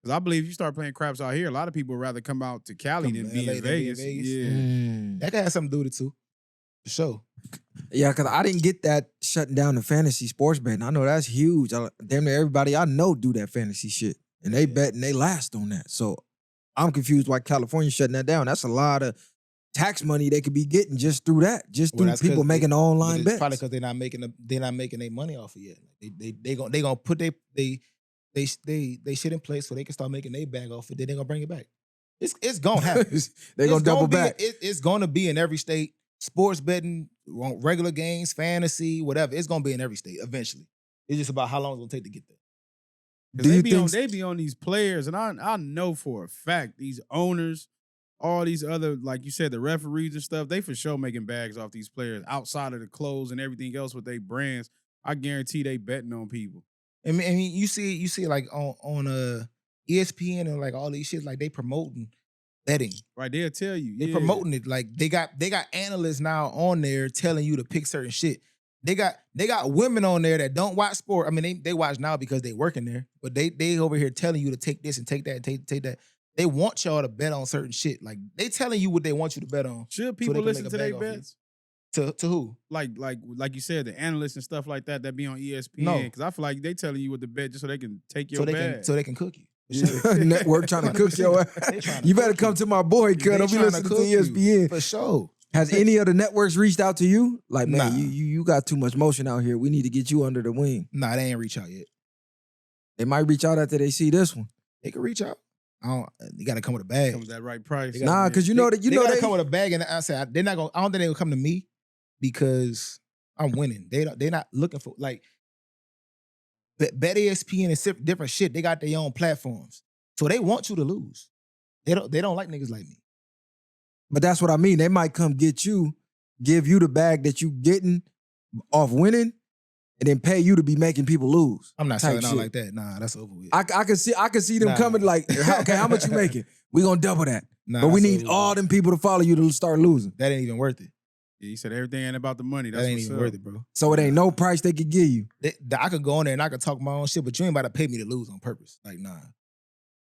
Because I believe if you start playing craps out here, a lot of people would rather come out to Cali than be in Vegas. Yeah. That can have something to do with it too, for sure. Yeah, because I didn't get that shutting down the fantasy sports betting. I know that's huge. Damn near everybody I know do that fantasy shit. And they bet and they last on that. So I'm confused why California's shutting that down. That's a lot of tax money they could be getting just through that. Just through people making online bets. Probably because they're not making their money off it yet. They gonna put they shit in place so they can start making their bag off it. Then they're gonna bring it back. It's gonna happen. They're gonna double back. It's gonna be in every state. Sports betting, regular games, fantasy, whatever. It's gonna be in every state eventually. It's just about how long it's gonna take to get there. Because they be on these players, and I know for a fact these owners, all these other, like you said, the referees and stuff, they for sure making bags off these players outside of the clothes and everything else with their brands. I guarantee they betting on people. I mean, you see like on ESPN and like all these shit, like they promoting betting. Right, they'll tell you. They promoting it. Like they got analysts now on there telling you to pick certain shit. They got women on there that don't watch sport. I mean, they watch now because they working there, but they over here telling you to take this and take that and take that. They want y'all to bet on certain shit. Like they telling you what they want you to bet on. Should people listen to their bets? To who? Like you said, the analysts and stuff like that be on ESPN. No. Because I feel like they telling you what to bet just so they can take your bag. So they can cook you. Network trying to cook your ass. You better come to my boy, cuz. Don't be listening to ESPN. For sure. Has any of the networks reached out to you? Like, man, Nah. you got too much motion out here. We need to get you under the wing. Nah, they ain't reach out yet. They might reach out after they see this one. They can reach out. You got to come with a bag. Comes that right price. Nah, because you know that they gotta come with a bag, and I said they're not gonna. I don't think they're gonna come to me because I'm winning. They're not looking for like Bet ESPN and different shit. They got their own platforms, so they want you to lose. They don't like niggas like me. But that's what I mean. They might come get you, give you the bag that you getting off winning, and then pay you to be making people lose. I'm not type selling out shit. like that. Nah, that's over with. I can see them Nah. coming like, okay, how much you making? We gonna double that. Nah, But we that's need over all with. them people to follow you to start losing. That ain't even worth it. Yeah, you said everything ain't about the money. That's That ain't what's even up. worth it, bro. So it ain't no price they could give you. I could go on there and I could talk my own shit, but you ain't about to pay me to lose on purpose. Like, nah,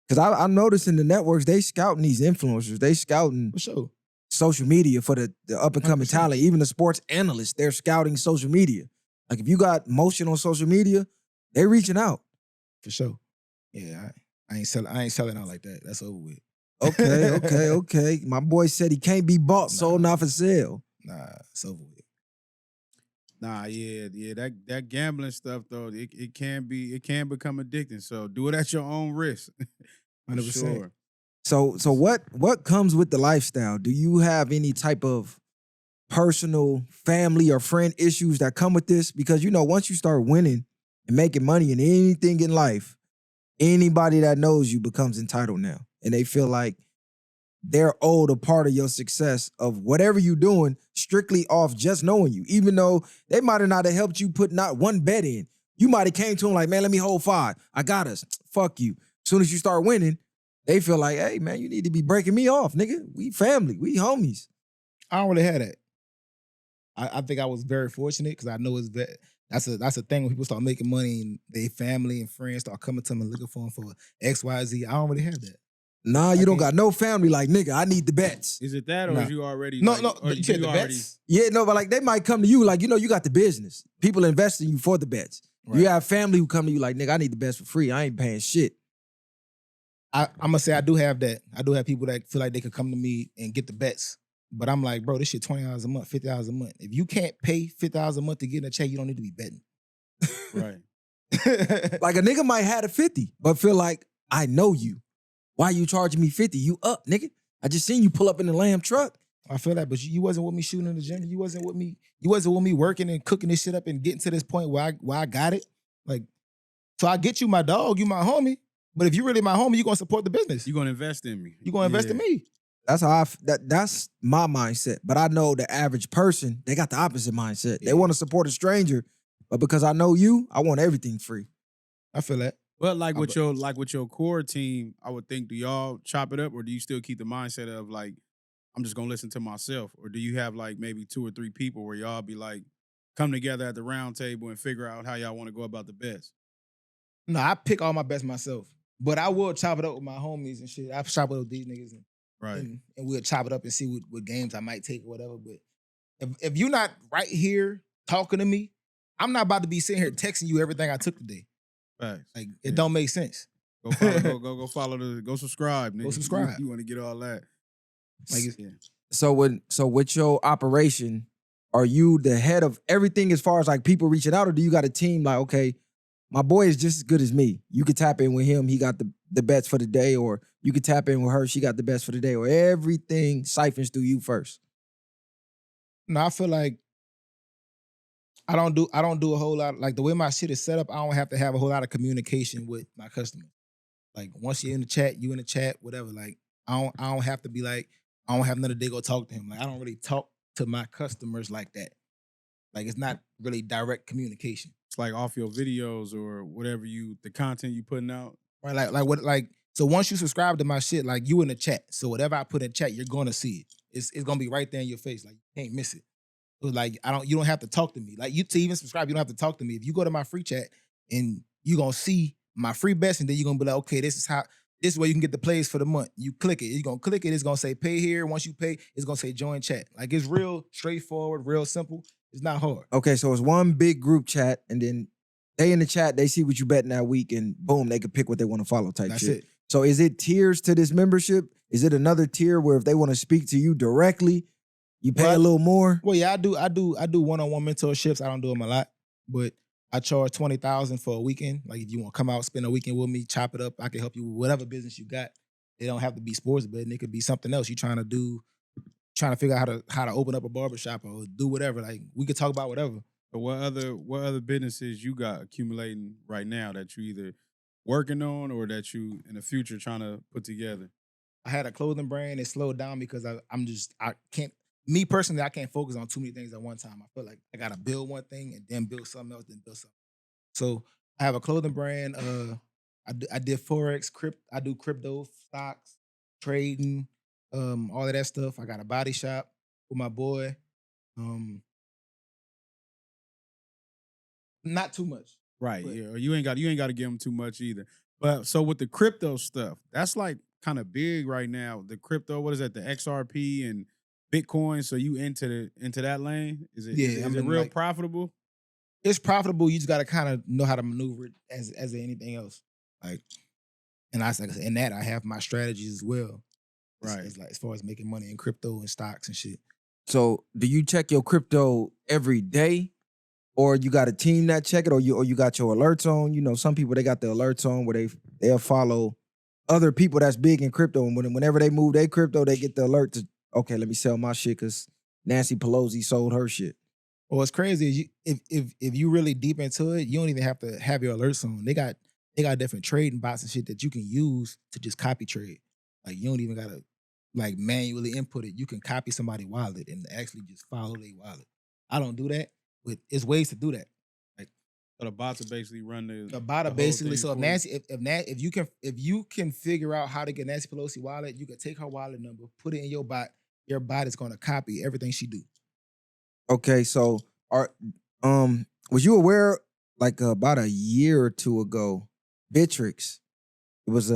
Cause I noticed in the networks, they scouting these influencers. They scouting for sure. social media for the up and coming 100%. talent. Even the sports analysts, they're scouting social media. Like if you got motion on social media, they reaching out. For sure. Yeah, I ain't selling out like that. That's over with. Okay. My boy said he can't be bought, sold, not for sale. Nah, it's over with. Nah, yeah. That gambling stuff though, it can become addicting. So do it at your own risk. 100%. So what comes with the lifestyle? Do you have any type of personal, family, or friend issues that come with this? Because once you start winning and making money in anything in life, anybody that knows you becomes entitled now. And they feel like they're owed a part of your success of whatever you're doing strictly off just knowing you. Even though they might have not have helped you put not one bet in. You might have came to them like, man, let me hold 5. I got us. Fuck you. As soon as you start winning, they feel like, hey, man, you need to be breaking me off, nigga. We family. We homies. I don't really have that. I think I was very fortunate because I know that's a thing when people start making money and their family and friends start coming to them and looking for them for XYZ. I don't really have that. Nah, you don't got no family like, nigga, I need the bets. Is it that or Nah. is you already No, or you said the already- bets? Yeah, no, but like they might come to you like, you got the business. People invest in you for the bets. Right. You have family who come to you like, nigga, I need the bets for free. I ain't paying shit. I'm gonna say I do have that. I do have people that feel like they could come to me and get the bets. But I'm like, bro, this shit $20 a month, $50 a month. If you can't pay $50 a month to get in a check, you don't need to be betting. Right. Like a nigga might have a 50, but feel like, I know you. Why you charging me 50? You up, nigga. I just seen you pull up in the lamb truck. I feel that, but you wasn't with me shooting in the gym. You wasn't with me. You wasn't with me working and cooking this shit up and getting to this point where I got it. Like, so I get you, my dog. You my homie. But if you really my homie, you gonna support the business. You gonna invest in me. You gonna invest in me. That's how that's my mindset. But I know the average person, they got the opposite mindset. They want to support a stranger, but because I know you, I want everything free. I feel that. But like with your core team, I would think, do y'all chop it up, or do you still keep the mindset of like, I'm just gonna listen to myself? Or do you have like maybe 2 or 3 people where y'all be like, come together at the round table and figure out how y'all want to go about the best? No, I pick all my best myself. But I will chop it up with my homies and shit. I chop it up with these niggas and we'll chop it up and see what games I might take or whatever. But if you're not right here talking to me, I'm not about to be sitting here texting you everything I took today. Facts. Like, it don't make sense. Go follow, go follow go subscribe, nigga. Go subscribe. You want to get all that. Like, So with your operation, are you the head of everything as far as like people reaching out, or do you got a team like, okay, my boy is just as good as me. You could tap in with him. He got the bets for the day, or you could tap in with her. She got the best for the day, or everything siphons through you first. no, I feel like I don't do a whole lot. Like the way my shit is set up, I don't have to have a whole lot of communication with my customer. Like once you're in the chat, you in the chat, whatever. Like I don't have to be like, I don't have nothing to go talk to him. Like I don't really talk to my customers like that. Like it's not really direct communication. It's like off your videos or whatever the content you putting out. Right, like so once you subscribe to my shit, like you in the chat. So whatever I put in chat, you're gonna see it. It's gonna be right there in your face. Like you can't miss it. So like you don't have to talk to me. Like you to even subscribe, you don't have to talk to me. If you go to my free chat and you gonna see my free bets, and then you're gonna be like, okay, this is where you can get the plays for the month. You click it, you're gonna click it, it's gonna say pay here. Once you pay, it's gonna say join chat. Like it's real straightforward, real simple. It's not hard. Okay, so it's one big group chat, and then they in the chat, they see what you betting that week, and boom, they can pick what they want to follow type That's shit. it. So is it tiers to this membership? Is it another tier where if they want to speak to you directly, you pay a little more? Well, yeah, I do one-on-one mentorships. I don't do them a lot, but I charge $20,000 for a weekend. Like if you want to come out, spend a weekend with me, chop it up, I can help you with whatever business you got. It don't have to be sports betting. It could be something else you trying to figure out how to open up a barbershop or do whatever. Like we could talk about whatever. But what other businesses you got accumulating right now that you either working on or that you in the future trying to put together? I had a clothing brand. It slowed down because I can't. Me personally, I can't focus on too many things at one time. I feel like I gotta build one thing and then build something else, then build something. So I have a clothing brand. I did Forex, I do crypto, stocks, trading, all of that stuff. I got a body shop with my boy. Not too much. Right. But, yeah. You ain't got to give them too much either. But so with the crypto stuff, that's like kind of big right now. The crypto, what is that? The XRP and Bitcoin. So you into that lane? Is it real profitable? It's profitable. You just got to kind of know how to maneuver it as anything else. Like, and in that I have my strategies as well. Right. It's like as far as making money in crypto and stocks and shit. So do you check your crypto every day? Or you got a team that check it, or you got your alerts on? You know, some people, they got the alerts on where they'll follow other people that's big in crypto. And whenever they move their crypto, they get the alert to, okay, let me sell my shit because Nancy Pelosi sold her shit. Well, what's crazy is if you really deep into it, you don't even have to have your alerts on. They got different trading bots and shit that you can use to just copy trade. Like you don't even gotta like manually input it. You can copy somebody's wallet and actually just follow their wallet. I don't do that, but it's ways to do that. Like so the bots will basically run the bot will basically. So if you can figure out how to get Nancy Pelosi wallet, you can take her wallet number, put it in your bot. Your bot is gonna copy everything she do. Okay, so was you aware like about a year or two ago, Bitrix? It was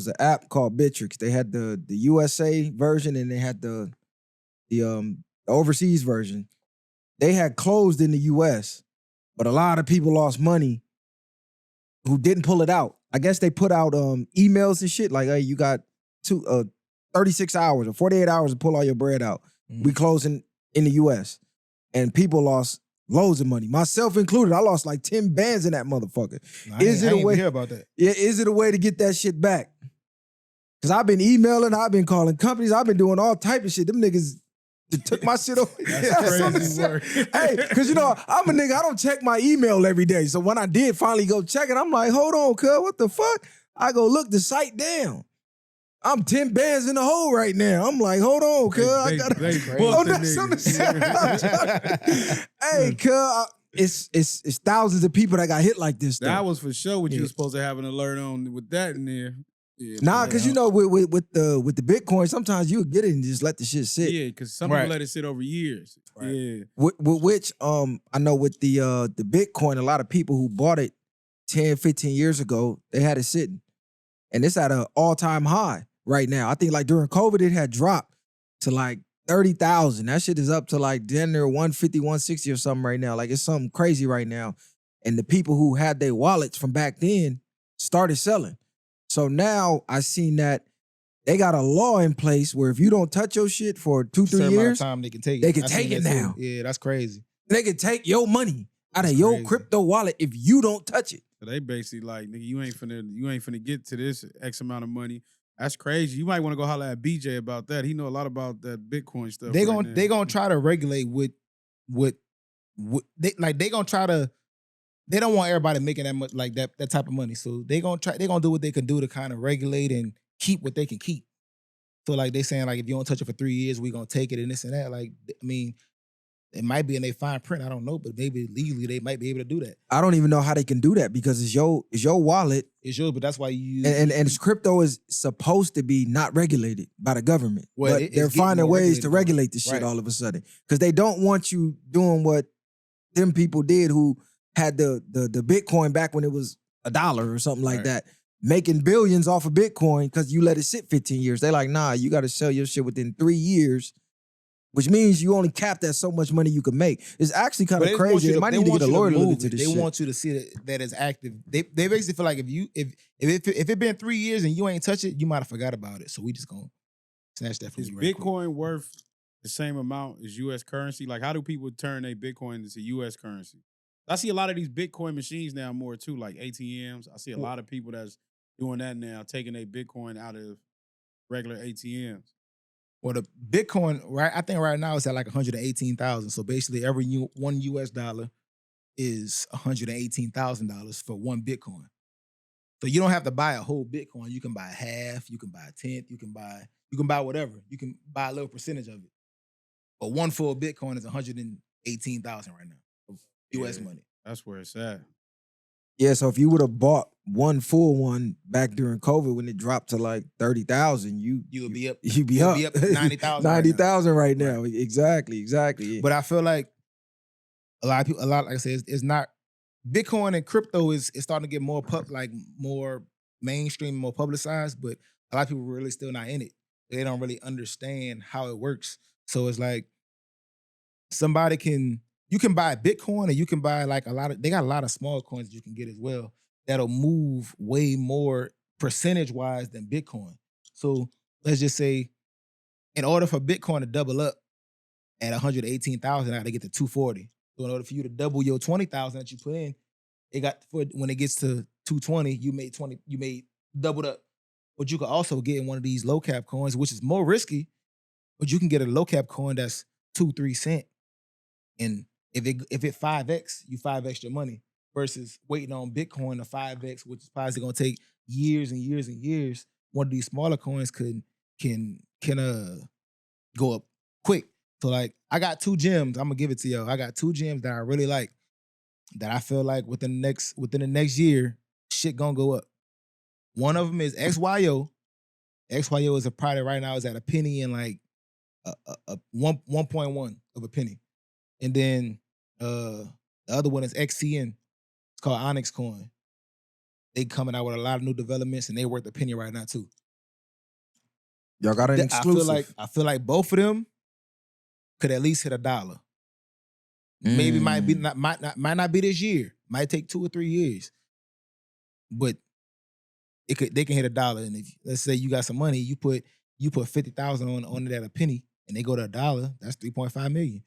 an app called Bitrix. They had the USA version and they had the overseas version. They had closed in the US, but a lot of people lost money who didn't pull it out. I guess they put out emails and shit like, hey, you got 36 hours or 48 hours to pull all your bread out. We closing in the US. And people lost loads of money, myself included. I lost like 10 bands in that motherfucker. I didn't hear about that. Yeah, is it a way to get that shit back? Cause I've been emailing, I've been calling companies, I've been doing all type of shit. Them niggas took my shit over. That's crazy work. Hey, cause you know, I'm a nigga, I don't check my email every day. So when I did finally go check it, I'm like, hold on, cuz, what the fuck? I go look the site down. I'm 10 bands in the hole right now. I'm like, hold on, cuz. I gotta. Hey, cuz, it's thousands of people that got hit like this. Though. That was for sure what you were supposed to have an alert on with that in there. Yeah, nah, because you know, with the Bitcoin, sometimes you would get it and just let the shit sit. Yeah, because some people let it sit over years. Right. Yeah. Which I know with the Bitcoin, a lot of people who bought it 10, 15 years ago, they had it sitting. And it's at an all-time high right now. I think like during COVID, it had dropped to like 30,000. That shit is up to like damn near 150, 160 or something right now. Like it's something crazy right now. And the people who had their wallets from back then started selling. So now I seen that they got a law in place where if you don't touch your shit for 2-3 years, time they can take it. They can take it now. Yeah, that's crazy. They can take your money out of your crypto wallet if you don't touch it. So they basically like, nigga, you ain't finna get to this X amount of money. That's crazy. You might want to go holler at BJ about that. He know a lot about that Bitcoin stuff. They gonna try to regulate with they gonna try to. They don't want everybody making that much like that type of money. So they gonna do what they can do to kind of regulate and keep what they can keep. So like they saying like if you don't touch it for 3 years, we gonna take it and this and that. Like I mean, it might be in their fine print. I don't know, but maybe legally they might be able to do that. I don't even know how they can do that because it's your wallet. It's yours, but that's why you and crypto is supposed to be not regulated by the government. Well, but they're finding ways to regulate this shit all of a sudden because they don't want you doing what them people did who had the Bitcoin back when it was $1 or something like that, making billions off of Bitcoin because you let it sit 15 years. They like, nah, you got to sell your shit within 3 years, which means you only capped at so much money you can make. It's actually kind of crazy. They might need to get a lawyer to look into this shit. They want you to see that it's active. They basically feel like if it been 3 years and you ain't touch it, you might have forgot about it. So we just gonna snatch that from you. Is Bitcoin worth the same amount as U.S. currency? Like, how do people turn their Bitcoin into U.S. currency? I see a lot of these Bitcoin machines now more too, like ATMs. I see a lot of people that's doing that now, taking their Bitcoin out of regular ATMs. Well, the Bitcoin, right? I think right now it's at like 118,000. So basically, every $1 US is $118,000 for one Bitcoin. So you don't have to buy a whole Bitcoin. You can buy half. You can buy a tenth. You can buy whatever. You can buy a little percentage of it. But one full Bitcoin is 118,000 right now. US money. That's where it's at. Yeah, so if you would have bought one full one back during COVID when it dropped to like 30,000, you'd be up 90,000. 90,000 right now. Right. Exactly. But I feel like a lot of people, like I said, it's not Bitcoin and crypto is starting to get more more mainstream, more publicized, but a lot of people really still not in it. They don't really understand how it works. So it's like you can buy Bitcoin, or you can buy like they got a lot of small coins that you can get as well that'll move way more percentage-wise than Bitcoin. So let's just say, in order for Bitcoin to double up at 118,000, I got to get to 240. So in order for you to double your 20,000 that you put in, when it gets to 220, you made doubled up. But you could also get in one of these low cap coins, which is more risky, but you can get a low cap coin that's 2-3 cents. And if it 5x, you 5x your money versus waiting on Bitcoin to 5x, which is probably gonna take years and years and years. One of these smaller coins can go up quick. So like I got 2 gems. I'm gonna give it to y'all. I got 2 gems that I really like, that I feel like within the next year, shit gonna go up. One of them is XYO. XYO is a product right now is at a penny and like a 1.1 of a penny. And then the other one is XCN. It's called Onyx Coin. They coming out with a lot of new developments and they worth a penny right now too. Y'all got an exclusive. I feel like both of them could at least hit $1. Maybe might not be this year. Might take 2 or 3 years. But they can hit $1. And if let's say you got some money, you put 50,000 on it at a penny and they go to $1, that's 3.5 million.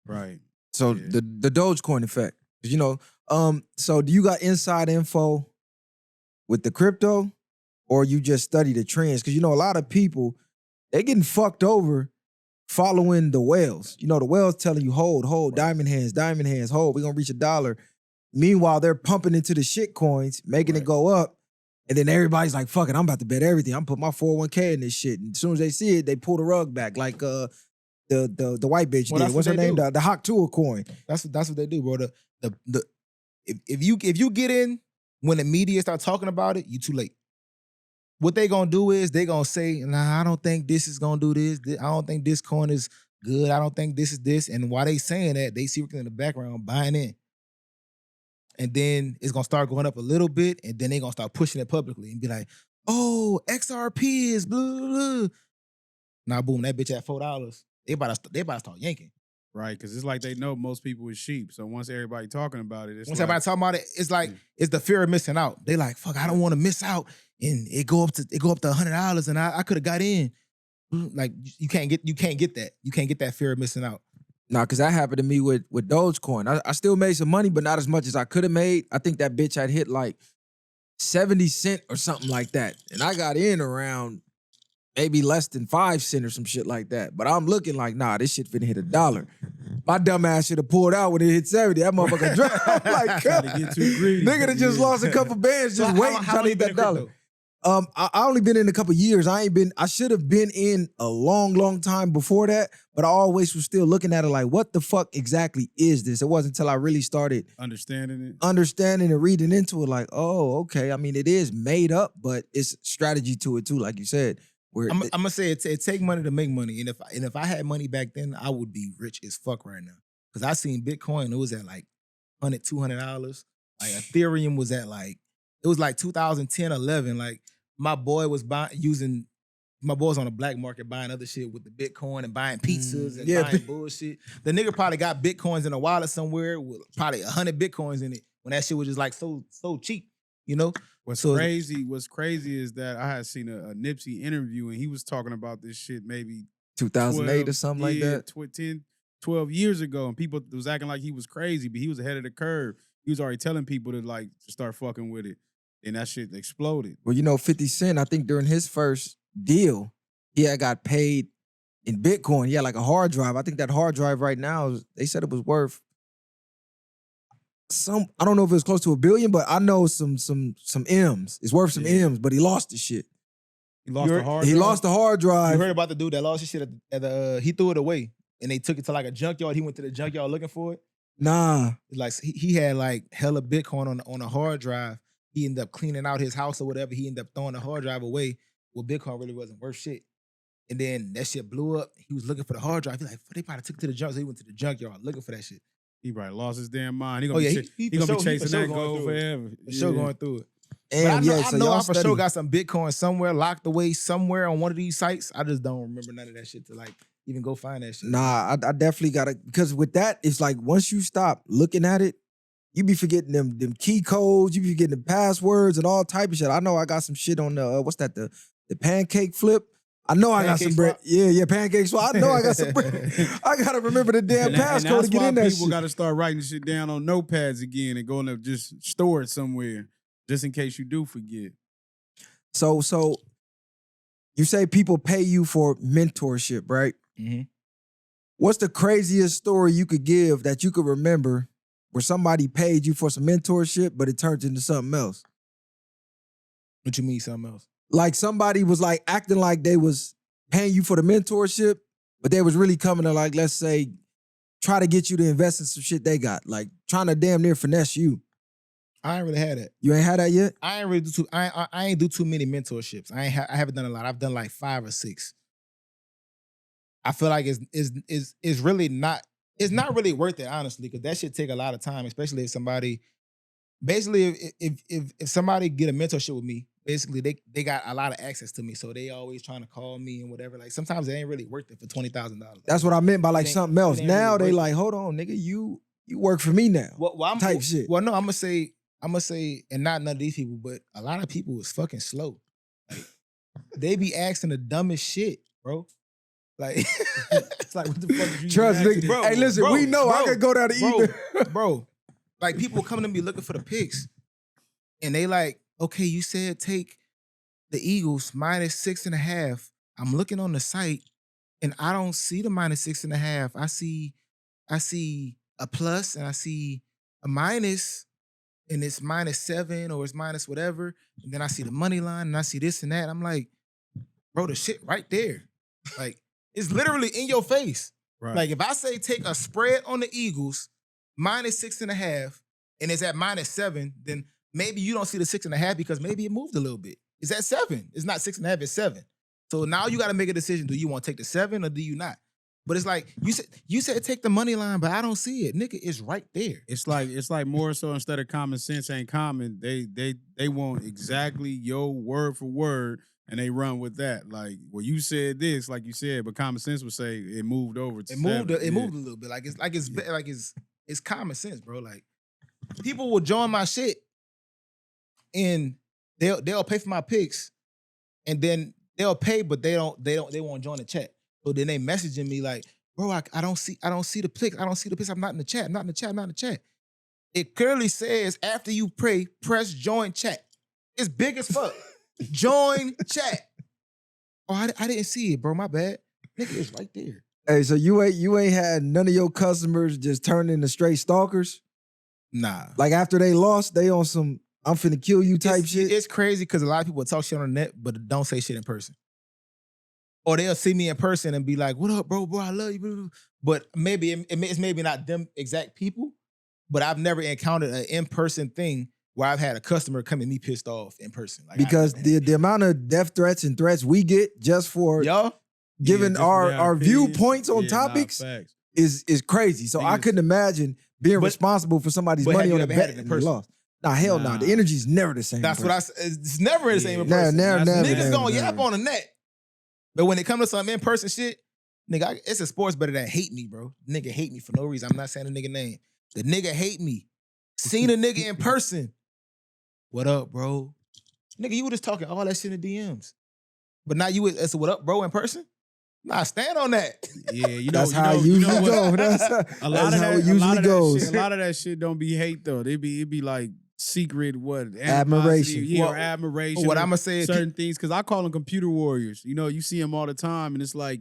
Right. So the Dogecoin effect. You know, so do you got inside info with the crypto? or you just study the trends. Because, you know, a lot of people, they getting fucked over following the whales. You know, the whales telling you, hold, diamond hands, hold, we're going to reach $1. Meanwhile, they're pumping into the shit coins, making it go up. And then everybody's like, fuck it, I'm about to bet everything. I'm putting my 401k in this shit. And as soon as they see it, they pull the rug back. Like the white bitch did. What's her name? The Hawk Tua coin. That's what they do, bro. If you get in when the media start talking about it, you too late. What they gonna do is they gonna say, nah, I don't think this is gonna do this. I don't think this coin is good. I don't think this is this. And while they saying that, they secretly in the background buying in. And then it's gonna start going up a little bit, and then they gonna start pushing it publicly and be like, oh, XRP is blah, blah, blah. Now, boom, that bitch at $4. They about to start yanking. Right, because it's like they know most people is sheep. So once everybody talking about it, once everybody talking about it, it's like it's the fear of missing out. They like, fuck, I don't want to miss out, and it go up to $100, and I could have got in. Like you can't get that. You can't get that fear of missing out. Nah, because that happened to me with Dogecoin. I still made some money, but not as much as I could have made. I think that bitch had hit like 70 cents or something like that. And I got in around maybe less than 5 cents or some shit like that. But I'm looking like, nah, this shit finna hit $1. My dumb ass should have pulled out when it hit 70. That motherfucker dropped. Like, God, get too greedy. Nigga that just lost a couple bands just waiting trying to hit that $1. I only been in a couple years. I should have been in a long time before that, but I always was still looking at it like, what the fuck exactly is this? It wasn't until I really started understanding and reading into it like, oh, okay. I mean, it is made up, but it's strategy to it too, like you said. I'm gonna say it take money to make money. And if I had money back then, I would be rich as fuck right now. Because I seen Bitcoin, it was at like $100, $200. Like Ethereum was at like, it was like 2010, 11. Like, my boy was on the black market buying other shit with the Bitcoin and buying pizzas and buying bullshit. The nigga probably got Bitcoins in a wallet somewhere with probably 100 Bitcoins in it when that shit was just like so cheap, you know? What's crazy is that I had seen a Nipsey interview and he was talking about this shit maybe 2008 or something like that. 12 years ago, and people was acting like he was crazy, but he was ahead of the curve. He was already telling people to start fucking with it. And that shit exploded. Well, you know, 50 Cent, I think during his first deal, he had got paid in Bitcoin. He had like a hard drive. I think that hard drive right now, they said it was worth I don't know if it was close to $1 billion, but I know some M's. It's worth some M's, but he lost the shit. He lost the hard drive. You heard about the dude that lost his shit he threw it away and they took it to like a junkyard. He went to the junkyard looking for it. Nah. Like he had like hella Bitcoin on a hard drive. He ended up cleaning out his house or whatever. He ended up throwing the hard drive away. Well, Bitcoin really wasn't worth shit. And then that shit blew up. He was looking for the hard drive. He's like, they probably took it to the junkyard. So he went to the junkyard looking for that shit. He probably lost his damn mind. He gonna be chasing that gold forever. For sure going through it. And I know I for sure got some Bitcoin somewhere locked away somewhere on one of these sites. I just don't remember none of that shit to like even go find that shit. Nah, I definitely gotta, because with that, it's like once you stop looking at it, you be forgetting them key codes, you be forgetting the passwords and all type of shit. I know I got some shit on the, what's that, the pancake flip? I know I got some bread. Yeah, pancake swap. I know I got some bread. I gotta remember the damn passcode to get in that shit. People gotta start writing shit down on notepads again and going to just store it somewhere, just in case you do forget. So you say people pay you for mentorship, right? Mm-hmm. What's the craziest story you could give that you could remember where somebody paid you for some mentorship, but it turned into something else? What you mean something else? Like somebody was like acting like they was paying you for the mentorship, but they was really coming to like, let's say, try to get you to invest in some shit they got. Like trying to damn near finesse you. I ain't really had that. You ain't had that yet? I ain't really I ain't do too many mentorships. I haven't done a lot. I've done like 5 or 6. I feel like it's really not, it's not really worth it, honestly, because that shit take a lot of time, especially if somebody, basically if somebody get a mentorship with me, basically they got a lot of access to me, so they always trying to call me and whatever. Like sometimes it ain't really worth it for $20,000. That's what I meant by like something else. Now really they like, hold on, nigga, you work for me now. Well, type shit. Well, no, I'm gonna say, and not none of these people, but a lot of people is fucking slow. Like they be asking the dumbest shit, bro. Like it's like, what the fuck is you trust nigga? Bro, hey, listen, we know I could go down to either. Bro, like people coming to me looking for the pics, and they like, okay, you said take the Eagles -6.5. I'm looking on the site and I don't see the -6.5. I see a plus and I see a minus and it's -7 or it's minus whatever. And then I see the money line and I see this and that. I'm like, bro, the shit right there. Like, it's literally in your face. Right. Like, if I say take a spread on the Eagles, -6.5, and it's at -7, then maybe you don't see the 6.5 because maybe it moved a little bit. It's at 7. It's not 6.5, it's 7. So now you got to make a decision. Do you want to take the 7 or do you not? But it's like, you said take the money line, but I don't see it. Nigga, it's right there. It's like more so instead of common sense ain't common, they want exactly your word for word and they run with that. Like, well, you said this, like you said, but common sense would say it moved over to It moved seven. a little bit. It's common sense, bro. Like, people will join my shit and they'll pay for my picks and then they'll pay, but they won't join the chat. So then they messaging me like, bro, I don't see the picks. I don't see the picks. I'm not in the chat. I'm not in the chat. I'm not in the chat. It clearly says after you pray, press join chat. It's big as fuck. Join chat. Oh, I didn't see it, bro. My bad. Nigga, it's right there. Hey, so you ain't had none of your customers just turn into straight stalkers? Nah. Like after they lost, they on some I'm finna kill you type shit? It's crazy because a lot of people talk shit on the net, but don't say shit in person. Or they'll see me in person and be like, what up, bro? Bro, I love you. But maybe it's maybe not them exact people, but I've never encountered an in-person thing where I've had a customer come at me pissed off in person. Like, because the amount of death threats and threats we get just for giving our viewpoints on topics is crazy. So I couldn't imagine being responsible for somebody's money on a bet and they lost. Nah, hell no. The energy's never the same. That's what I said. It's never the same in person. Never. Niggas gonna yap on the net. But when it comes to some in-person shit, nigga, it's a sports bettor that hate me, bro. Nigga hate me for no reason. I'm not saying the nigga name. The nigga hate me. Seen a nigga in person. What up, bro? Nigga, you were just talking all that shit in the DMs. But now you it's what up, bro, in person? Nah, stand on that. Yeah, you know, that's how it usually goes. A lot of that shit don't be hate though. It be like secret admiration. Yeah, or admiration. What I'm gonna say is certain things because I call them computer warriors. You know, you see them all the time, and it's like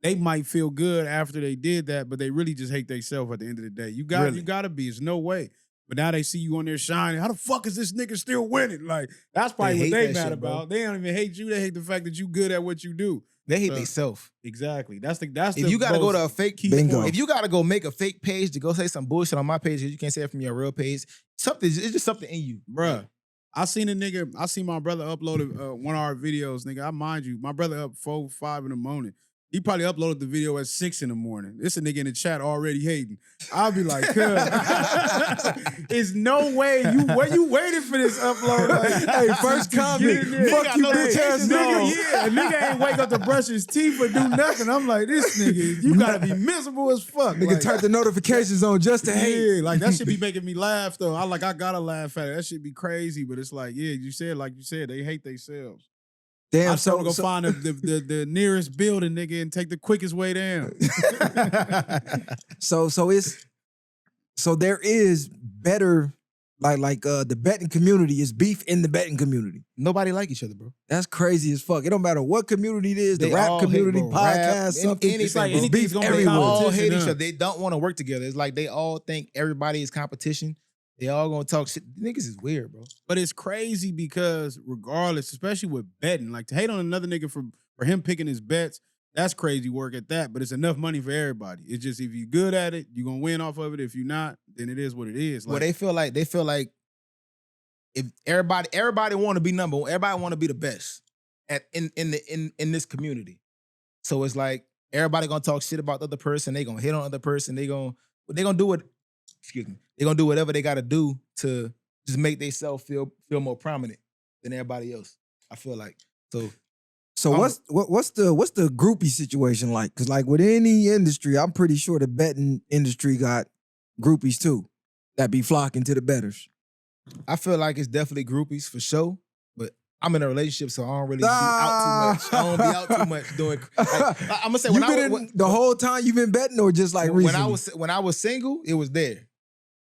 they might feel good after they did that, but they really just hate themselves at the end of the day. You gotta be. There's no way. But now they see you on there shining. How the fuck is this nigga still winning? Like that's probably what they mad about. They don't even hate you. They hate the fact that you good at what you do. They hate themselves. Exactly. That's if you gotta go to a fake key. If you gotta go make a fake page to go say some bullshit on my page, you can't say it from your real page. It's just something in you, bruh. I seen my brother uploaded one of our videos, nigga. I mind you, my brother up 4, 5 in the morning. He probably uploaded the video at 6 in the morning. This a nigga in the chat already hating. I'll be like, there's no way you waiting for this upload. Like, hey, first comment. Fuck you, bitch ass nigga. Yeah, a nigga ain't wake up to brush his teeth or do nothing. I'm like, this nigga, you gotta be miserable as fuck. Nigga like, turn the notifications on just to hate. Yeah, like that should be making me laugh though. I gotta laugh at it. That should be crazy, but it's like, yeah, you said they hate themselves. Damn, I'm go find the nearest building, nigga, and take the quickest way down. So there is better like the betting community is beef in the betting community. Nobody like each other, bro. That's crazy as fuck. It don't matter what community it is, the rap community, podcast, something. It's like beef everywhere. They all hate each other. They don't want to work together. It's like they all think everybody is competition. They all gonna talk shit. Niggas is weird, bro. But it's crazy because regardless, especially with betting, like to hate on another nigga for him picking his bets, that's crazy work at that. But it's enough money for everybody. It's just if you're good at it, you're gonna win off of it. If you're not, then it is what it is. Like, well, they feel like if everybody want to be number one, everybody want to be the best in this community. So it's like everybody gonna talk shit about the other person. They gonna hit on the other person. They gonna do it. Excuse me. They're gonna do whatever they gotta do to just make themselves feel more prominent than everybody else. I feel like. So what's the groupie situation like? Because like with any industry, I'm pretty sure the betting industry got groupies too that be flocking to the bettors. I feel like it's definitely groupies for sure, but I'm in a relationship, so I don't really be out too much. I don't be out too much doing. Like, I'm gonna say the whole time you've been betting, or just like recently? When I was single, it was there.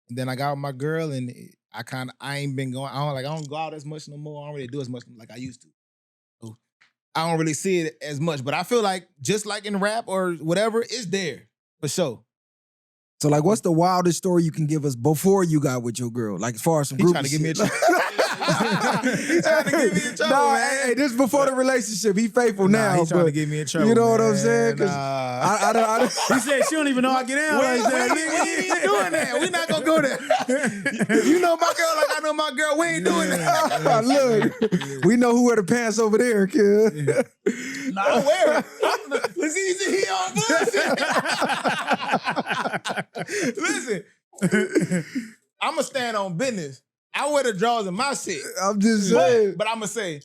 And then I got with my girl, and I ain't been going. I don't go out as much no more. I don't really do as much like I used to. I don't really see it as much. But I feel like just like in rap or whatever, it's there for sure. So like, what's the wildest story you can give us before you got with your girl? Like as far as some He group trying to give me a shit. He trying to get me in trouble, Nah, man. hey, this before the relationship. He faithful now. He trying but to get me in trouble. You know what I'm man. saying? 'Cause Nah. I don't. He said she don't even know I get down like that. We ain't even doing that. We not gonna go there. You know my girl like I know my girl. We ain't doing that. Look, we know who wear the pants over there, kid. Nah, wear it. Let's see, he on bullshit. Listen, I'ma stand on business. I wear the drawers in my shit. I'm just saying. But I'ma say,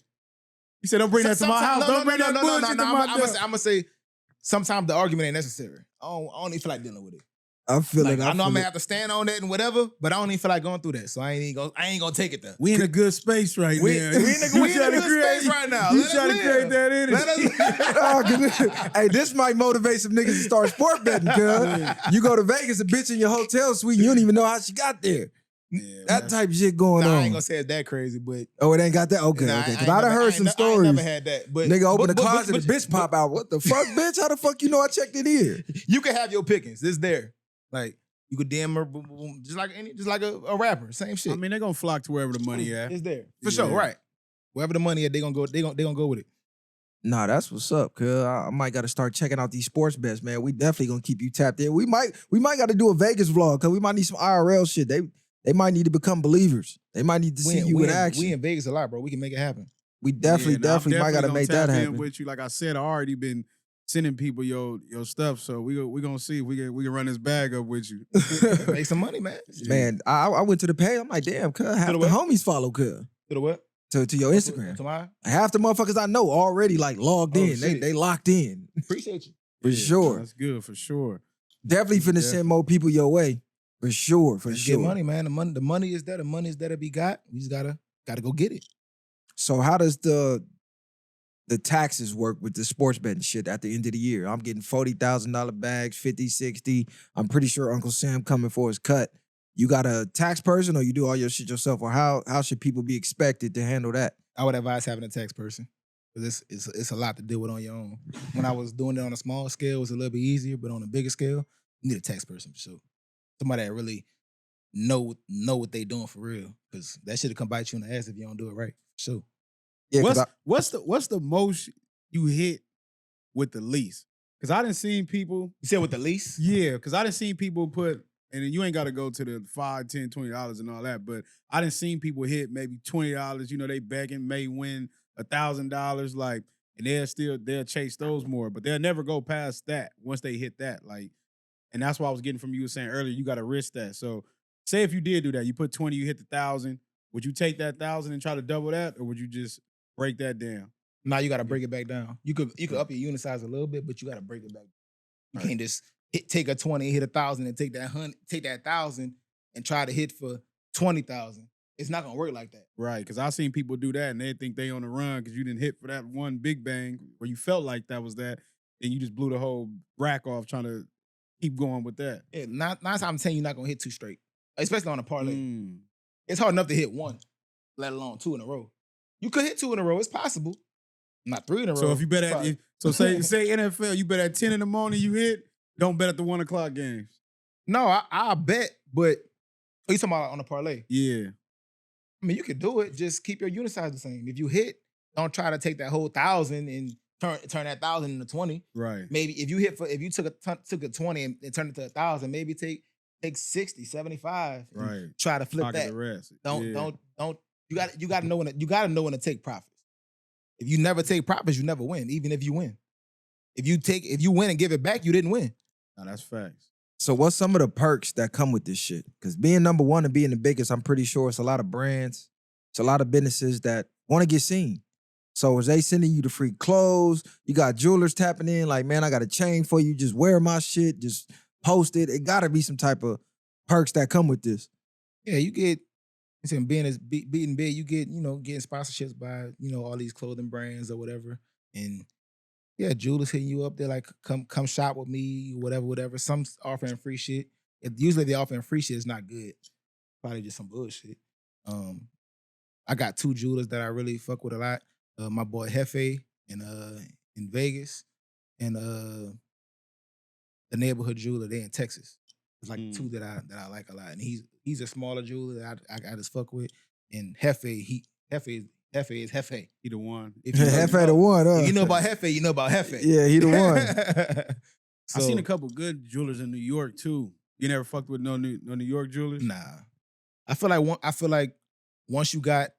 He said, don't bring that to my house. Don't bring that bullshit to my house. I'ma say, sometimes the argument ain't necessary. I don't even feel like dealing with it. I feel Like, it. I know I'm feel gonna it. have to stand on that and whatever, but I don't even feel like going through that. So I ain't gonna take it there. We in a good space right We now. in a good space right now. You Let us trying to live. create that energy. Let us Oh, 'cause hey, this might motivate some niggas to start sport betting, cuz. You go to Vegas, a bitch in your hotel suite, and you don't even know how she got there. Yeah, That type of shit going Nah, on. I ain't gonna say it's that crazy, but Oh, it ain't got that? Okay, nah, okay. I Because ain't I done never- heard I some ain't ne- I ain't stories. never had that. But Nigga open the but- closet, but- the bitch pop out. What the fuck, bitch? How the fuck you know I checked it in? You can have your pickings. It's there. Like you could DM her, boom, boom, boom, just like a rapper. Same shit. I mean, they're going to flock to wherever the money at. It's there for Yeah. sure. Right. Wherever the money at, they gonna go. They gonna go with it. Nah, that's what's up, cuz. I might got to start checking out these sports bets, man. We definitely gonna keep you tapped in. We might got to do a Vegas vlog, because we might need some IRL shit. They might need to become believers. They might need to see you in action. We in Vegas a lot, bro. We can make it happen. We definitely might got to gonna make tap that in happen. with you. Like I said, I already been sending people your stuff, so we gonna see if we can run this bag up with you. Make some money, man. Man, I went to the page. I'm like, damn, cuz half the the what? homies follow, cuz. To the what? To your Instagram. To mine. Half the motherfuckers I know already like logged Oh, in. shit. They locked in. Appreciate you. For Yeah, sure. that's good for sure. Definitely finna Definitely. send more people your way. For sure, for Let's sure. get money, man. The money is there. The money is there to be got. We just gotta go get it. So how does the taxes work with the sports betting shit at the end of the year? I'm getting $40,000 bags, 50, 60. I'm pretty sure Uncle Sam coming for his cut. You got a tax person or you do all your shit yourself? Or how should people be expected to handle that? I would advise having a tax person. Because it's a lot to deal with on your own. When I was doing it on a small scale, it was a little bit easier, but on a bigger scale, you need a tax person for sure. Somebody that really know what they doing for real. Because that shit'll come bite you in the ass if you don't do it right. Sure. Yeah, 'cause What's the most you hit with the least? Because I done seen people. You said with the lease? Yeah, because I done seen people put, and then you ain't got to go to the $5, $10, $20 and all that, but I done seen people hit maybe $20. You know, they begging, may win $1,000, like, and they'll chase those more, but they'll never go past that once they hit that. Like, and that's what I was getting from you saying earlier. You got to risk that. So, say if you did do that, you put 20, you hit the 1,000. Would you take that 1,000 and try to double that, or would you just break that down? Nah, you gotta break it back down. You could up your unit size a little bit, but you gotta break it back. You can't just take a 20, hit 1,000, and take that 1,000 and try to hit for 20,000. It's not gonna work like that. Right, because I've seen people do that and they think they on the run because you didn't hit for that one big bang or you felt like that was that, and you just blew the whole rack off trying to keep going with that. Yeah, nine times out of 10, you're not gonna hit 2 straight, especially on a parlay. Mm. It's hard enough to hit 1, let alone 2 in a row. You could hit 2 in a row. It's possible. Not 3 in a row. So if you bet at, Probably. say NFL, you bet at 10 in the morning, you hit. Don't bet at the 1 o'clock games. No, I bet, but you talking about on a parlay? Yeah, I mean, you could do it. Just keep your unit size the same. If you hit, don't try to take that whole 1,000 and turn that 1,000 into 20. right. Maybe if you took a 20 and turned it to 1,000, maybe take 60, 75. and Right. Try to flip Pocket that. the rest. Don't. Yeah. You got to know when to take profits. If you never take profits, you never win. Even if you win, if you win and give it back, you didn't win. No, that's facts. So what's some of the perks that come with this shit? Because being number one and being the biggest, I'm pretty sure it's a lot of brands, it's a lot of businesses that want to get seen. So is they sending you the free clothes? You got jewelers tapping in like, man, I got a chain for you. Just wear my shit. Just post it. It got to be some type of perks that come with this. Yeah, you get. Being big, you get getting sponsorships by all these clothing brands or whatever, and yeah, jewelers hitting you up. They're like, come shop with me, whatever. Some offering free shit. Usually they offering free shit is not good. Probably just some bullshit. I got 2 jewelers that I really fuck with a lot. My boy Hefe in Vegas, and the neighborhood jeweler there in Texas. It's like two that I like a lot, and he's a smaller jeweler that I just fuck with. And Hefe is Hefe. He the one. Hefe the one. If you know about Hefe, you know about Hefe. Yeah, he the one. I seen a couple good jewelers in New York too. You never fucked with no New York jewelers? Nah, I feel like once you got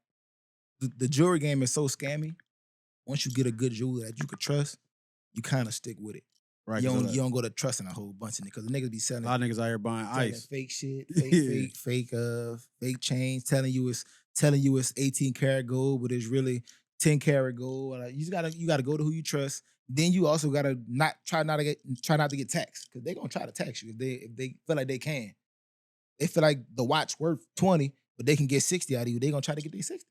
the jewelry game is so scammy. Once you get a good jeweler that you could trust, you kind of stick with it. Right. You don't go to trusting a whole bunch of niggas because the niggas be selling a lot of niggas out here buying ice, fake shit, fake chains, telling you it's 18 karat gold, but it's really 10 karat gold. You gotta go to who you trust. Then you also gotta try not to get taxed because they gonna try to tax you if they feel like they can. They feel like the watch worth 20, but they can get 60 out of you. They gonna try to get their 60.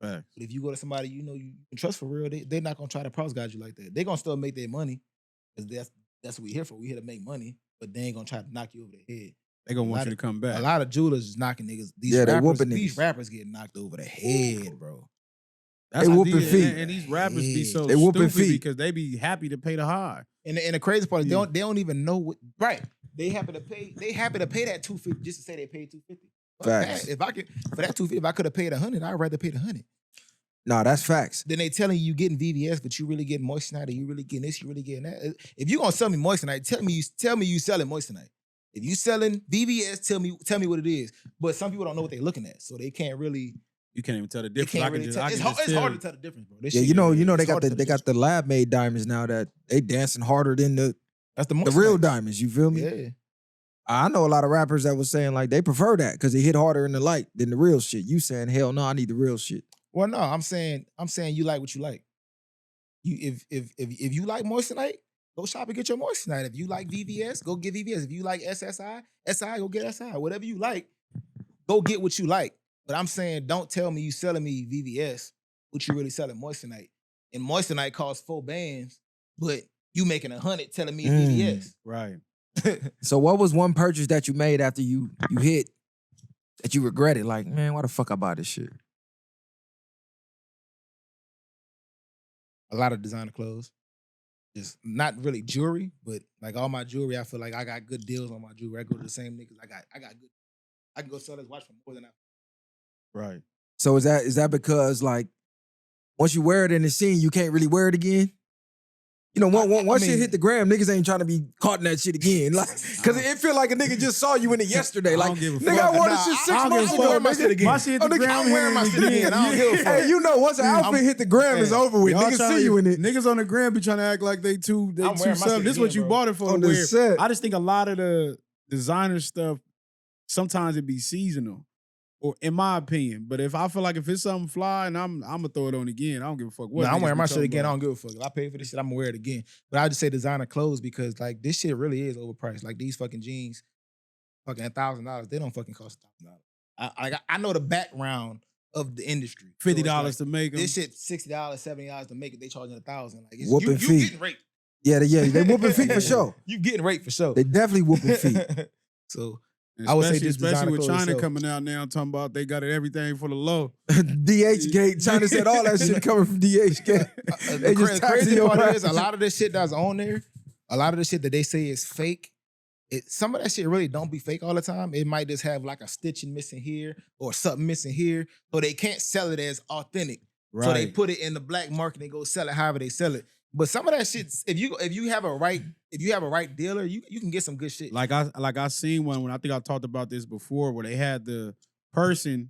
Right. But if you go to somebody you know you can trust for real, they're not gonna try to price gouge you like that. They're gonna still make their money because that's what we here for. We here to make money, but they ain't gonna try to knock you over the head. They gonna want you to come back. A lot of jewelers is knocking niggas. These rappers get knocked over the head, bro. That's they whooping feet, and these rappers be so they whooping stupid feet because they be happy to pay the high. And the crazy part is they don't even know what. Right, they happy to pay that $250 just to say they paid $250. Facts. If I could for that $250, if I could have paid $100, I'd rather pay the $100. No, that's facts. Then they telling you getting VVS, but you really getting moissanite, or you really getting this, you really getting that. If you gonna sell me moissanite, tell me you selling moissanite. If you selling VVS, tell me what it is. But some people don't know what they're looking at, so they can't really. You can't even tell the difference. It's hard to tell the difference, bro. Yeah, you know they got the lab made diamonds now that they dancing harder than the real diamonds. You feel me? Yeah. I know a lot of rappers that was saying like they prefer that because they hit harder in the light than the real shit. You saying hell no, I need the real shit. Well, no, I'm saying you like what you like. If you like moissanite, go shop and get your moissanite. If you like VVS, go get VVS. If you like SI, go get SI. Whatever you like, go get what you like. But I'm saying, don't tell me you selling me VVS, but you really selling moissanite. And moissanite costs 4 bands, but you making 100 telling me VVS. Right. So what was one purchase that you made after you hit that you regretted? Like, man, why the fuck I buy this shit? A lot of designer clothes. Just not really jewelry, but like all my jewelry, I feel like I got good deals on my jewelry. I go to the same niggas. I got good. I can go sell this watch for more than I. Right. So is that because like once you wear it in the scene, you can't really wear it again? You know, once you hit the gram, niggas ain't trying to be caught in that shit again. Like, cause it feel like a nigga just saw you in it yesterday. Like, nigga, I wore this shit 6 months ago. My shit again. My shit hit the gram. I'm wearing my shit again. I don't give a fuck. Hey, you know, once an outfit hit the gram, it's over with. Niggas see you in it. Niggas on the gram be trying to act like they too selling. This is what you bought it for. On the set. I just think a lot of the designer stuff, sometimes it be seasonal. Or in my opinion, but if I feel like if it's something fly and I'm gonna throw it on again, I don't give a fuck what. No, I'm wearing my shit again. I don't give a fuck. If I pay for this shit, I'm gonna wear it again. But I just say designer clothes because like this shit really is overpriced. Like these fucking jeans, fucking $1,000. They don't fucking cost $1,000. I know the background of the industry. $50 to make them. This shit $60, $70 to make it. They charging $1,000. Like it's, whooping you feet. getting raped. Yeah, they whooping feet for sure. You getting raped for sure. They definitely whooping feet. So. And I would say just especially with China itself. coming out now, talking about they got everything for the low. DH gate. China said all that shit coming from DH gate. They just The crazy your part is price. a lot of this shit that's on there, a lot of the shit that they say is fake. Some of that shit really don't be fake all the time. It might just have like a stitching missing here or something missing here, so they can't sell it as authentic. Right. So they put it in the black market and go sell it however they sell it. But some of that shit, if you have a right dealer, you can get some good shit. Like I seen one when I think I talked about this before, where they had the person,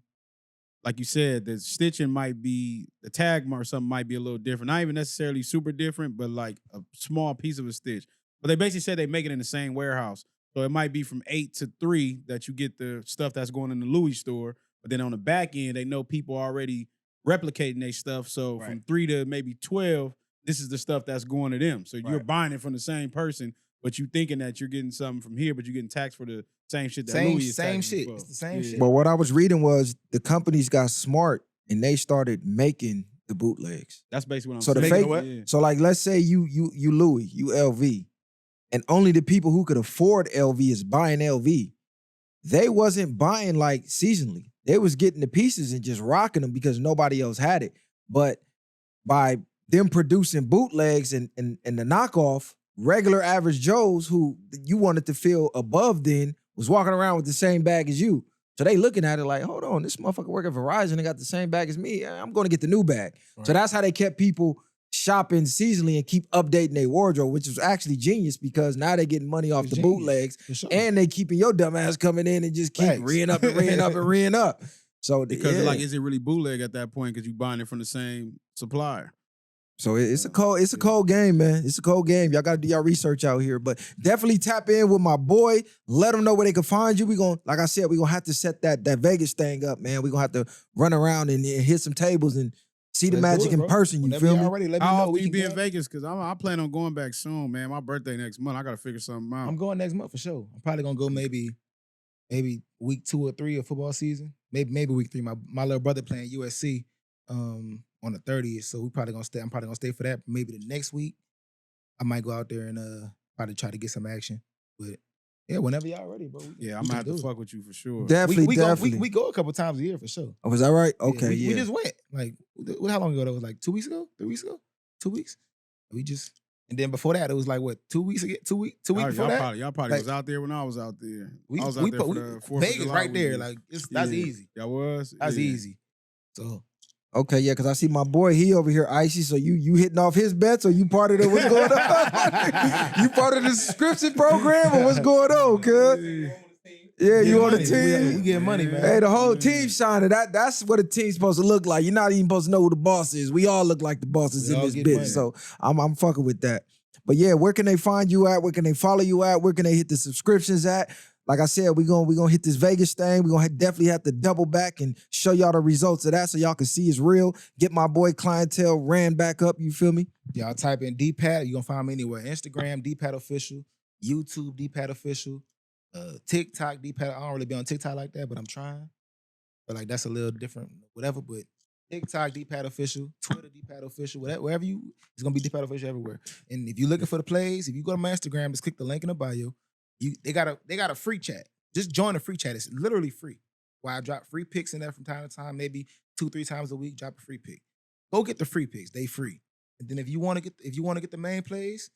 like you said, the stitching might be the tag mark or something might be a little different. Not even necessarily super different, but like a small piece of a stitch. But they basically said they make it in the same warehouse. So it might be from 8 to 3 that you get the stuff that's going in the Louis store. But then on the back end, they know people already replicating their stuff. So from 3 to maybe 12, this is the stuff that's going to them. So you're buying it from the same person, but you thinking that you're getting something from here, but you're getting taxed for the same shit that Louis is same taxing shit. for. It's the same shit. But what I was reading was the companies got smart and they started making the bootlegs. That's basically what I'm So saying. the fake, what? so like let's say you Louis, you LV, and only the people who could afford LV is buying LV. They wasn't buying like seasonally. They was getting the pieces and just rocking them because nobody else had it. But by them producing bootlegs and the knockoff, regular average Joes who you wanted to feel above then was walking around with the same bag as you. So they looking at it like, hold on, this motherfucker work at Verizon and got the same bag as me. I'm going to get the new bag. Right. So that's how they kept people shopping seasonally and keep updating their wardrobe, which was actually genius because now they're getting money off the bootlegs and they keeping your dumb ass coming in and just keep reeing up and reeing up and reeing up. So because like, is it really bootleg at that point because you buying it from the same supplier? So it's a cold game, man. It's a cold game. Y'all got to do y'all research out here, but definitely tap in with my boy. Let them know where they can find you. We gonna, like I said, we gonna have to set that Vegas thing up, man. We gonna have to run around and hit some tables and see the magic in person. You feel me? Already, let me know. How often you be in Vegas? Because I plan on going back soon, man. My birthday next month. I gotta figure something out. I'm going next month for sure. I'm probably gonna go maybe week 2 or 3 of football season. Maybe week 3. My little brother playing USC. On the 30th, so we probably gonna stay. I'm probably gonna stay for that. Maybe the next week, I might go out there and probably try to get some action. But yeah, whenever y'all ready, bro. Yeah, I'm gonna have to fuck with you for sure. Definitely, we go a couple times a year for sure. Oh, was that right? Okay, yeah. We just went. Like, how long ago? That was like 2 weeks ago, 3 weeks ago, 2 weeks. We just, and then before that, it was like what, 2 weeks ago, 2 weeks before that. Y'all probably was out there when I was out there. I was out there for the 4th Vegas of July right there. weekend. Like that's easy. Y'all was. That's easy. So. Okay, yeah, because I see my boy, he over here icy, so you hitting off his bets or you part of the, what's going on? You part of the subscription program or what's going on, cuz? Yeah, you on the team? We get money, man. Hey, the whole team shining. That's what a team's supposed to look like. You're not even supposed to know who the boss is. We all look like the bosses in this bitch, so I'm fucking with that. But yeah, where can they find you at? Where can they follow you at? Where can they hit the subscriptions at? Like I said, we gonna hit this Vegas thing. We're gonna definitely have to double back and show y'all the results of that so y'all can see it's real. Get my boy clientele ran back up, you feel me? Y'all type in DPatt, you're gonna find me anywhere. Instagram, DPatt Official, YouTube, DPatt Official, TikTok, DPatt. I don't really be on TikTok like that, but I'm trying. But like that's a little different, whatever. But TikTok, DPatt Official, Twitter, DPatt Official, wherever it's gonna be DPatt Official everywhere. And if you're looking for the plays, if you go to my Instagram, just click the link in the bio. They got a free chat. Just join the free chat. It's literally free. Where I drop free picks in there from time to time, maybe 2-3 times a week. Drop a free pick. Go get the free picks. They free. And then if you want to get the main plays,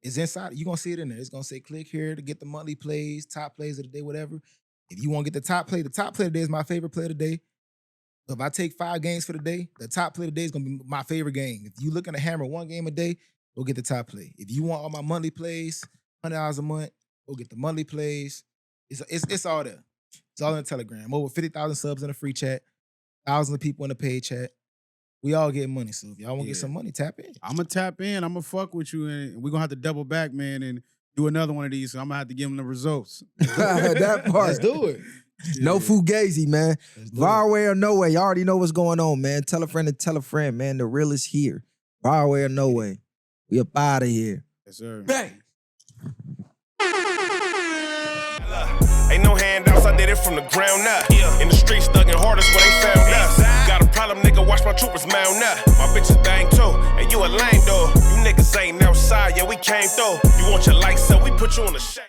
it's inside. You're gonna see it in there. It's gonna say click here to get the monthly plays, top plays of the day, whatever. If you want to get the top play of the day is my favorite play of the day. If I take 5 games for the day, the top play of the day is gonna be my favorite game. If you looking to hammer 1 game a day, go get the top play. If you want all my monthly plays, $100 a month. Go get the monthly plays. It's all there. It's all in the Telegram. Over 50,000 subs in the free chat. Thousands of people in the paid chat. We all get money. So if y'all want to get some money, tap in. I'm going to tap in. I'm going to fuck with you. And we're going to have to double back, man, and do another one of these. So I'm going to have to give them the results. That part. Let's do it. No fugazi, man. Viral way or no way. Y'all already know what's going on, man. Tell a friend to tell a friend, man. The real is here. Viral way or no way. We up out of here. Yes, sir. Bang. Ain't no handouts, I did it from the ground up. In the streets, thugging hardest where they found us. Got a problem, nigga, watch my troopers mount up. My bitch is bang too, and you a lame though. You niggas ain't outside, yeah, we came through. You want your lights up, we put you on the shade.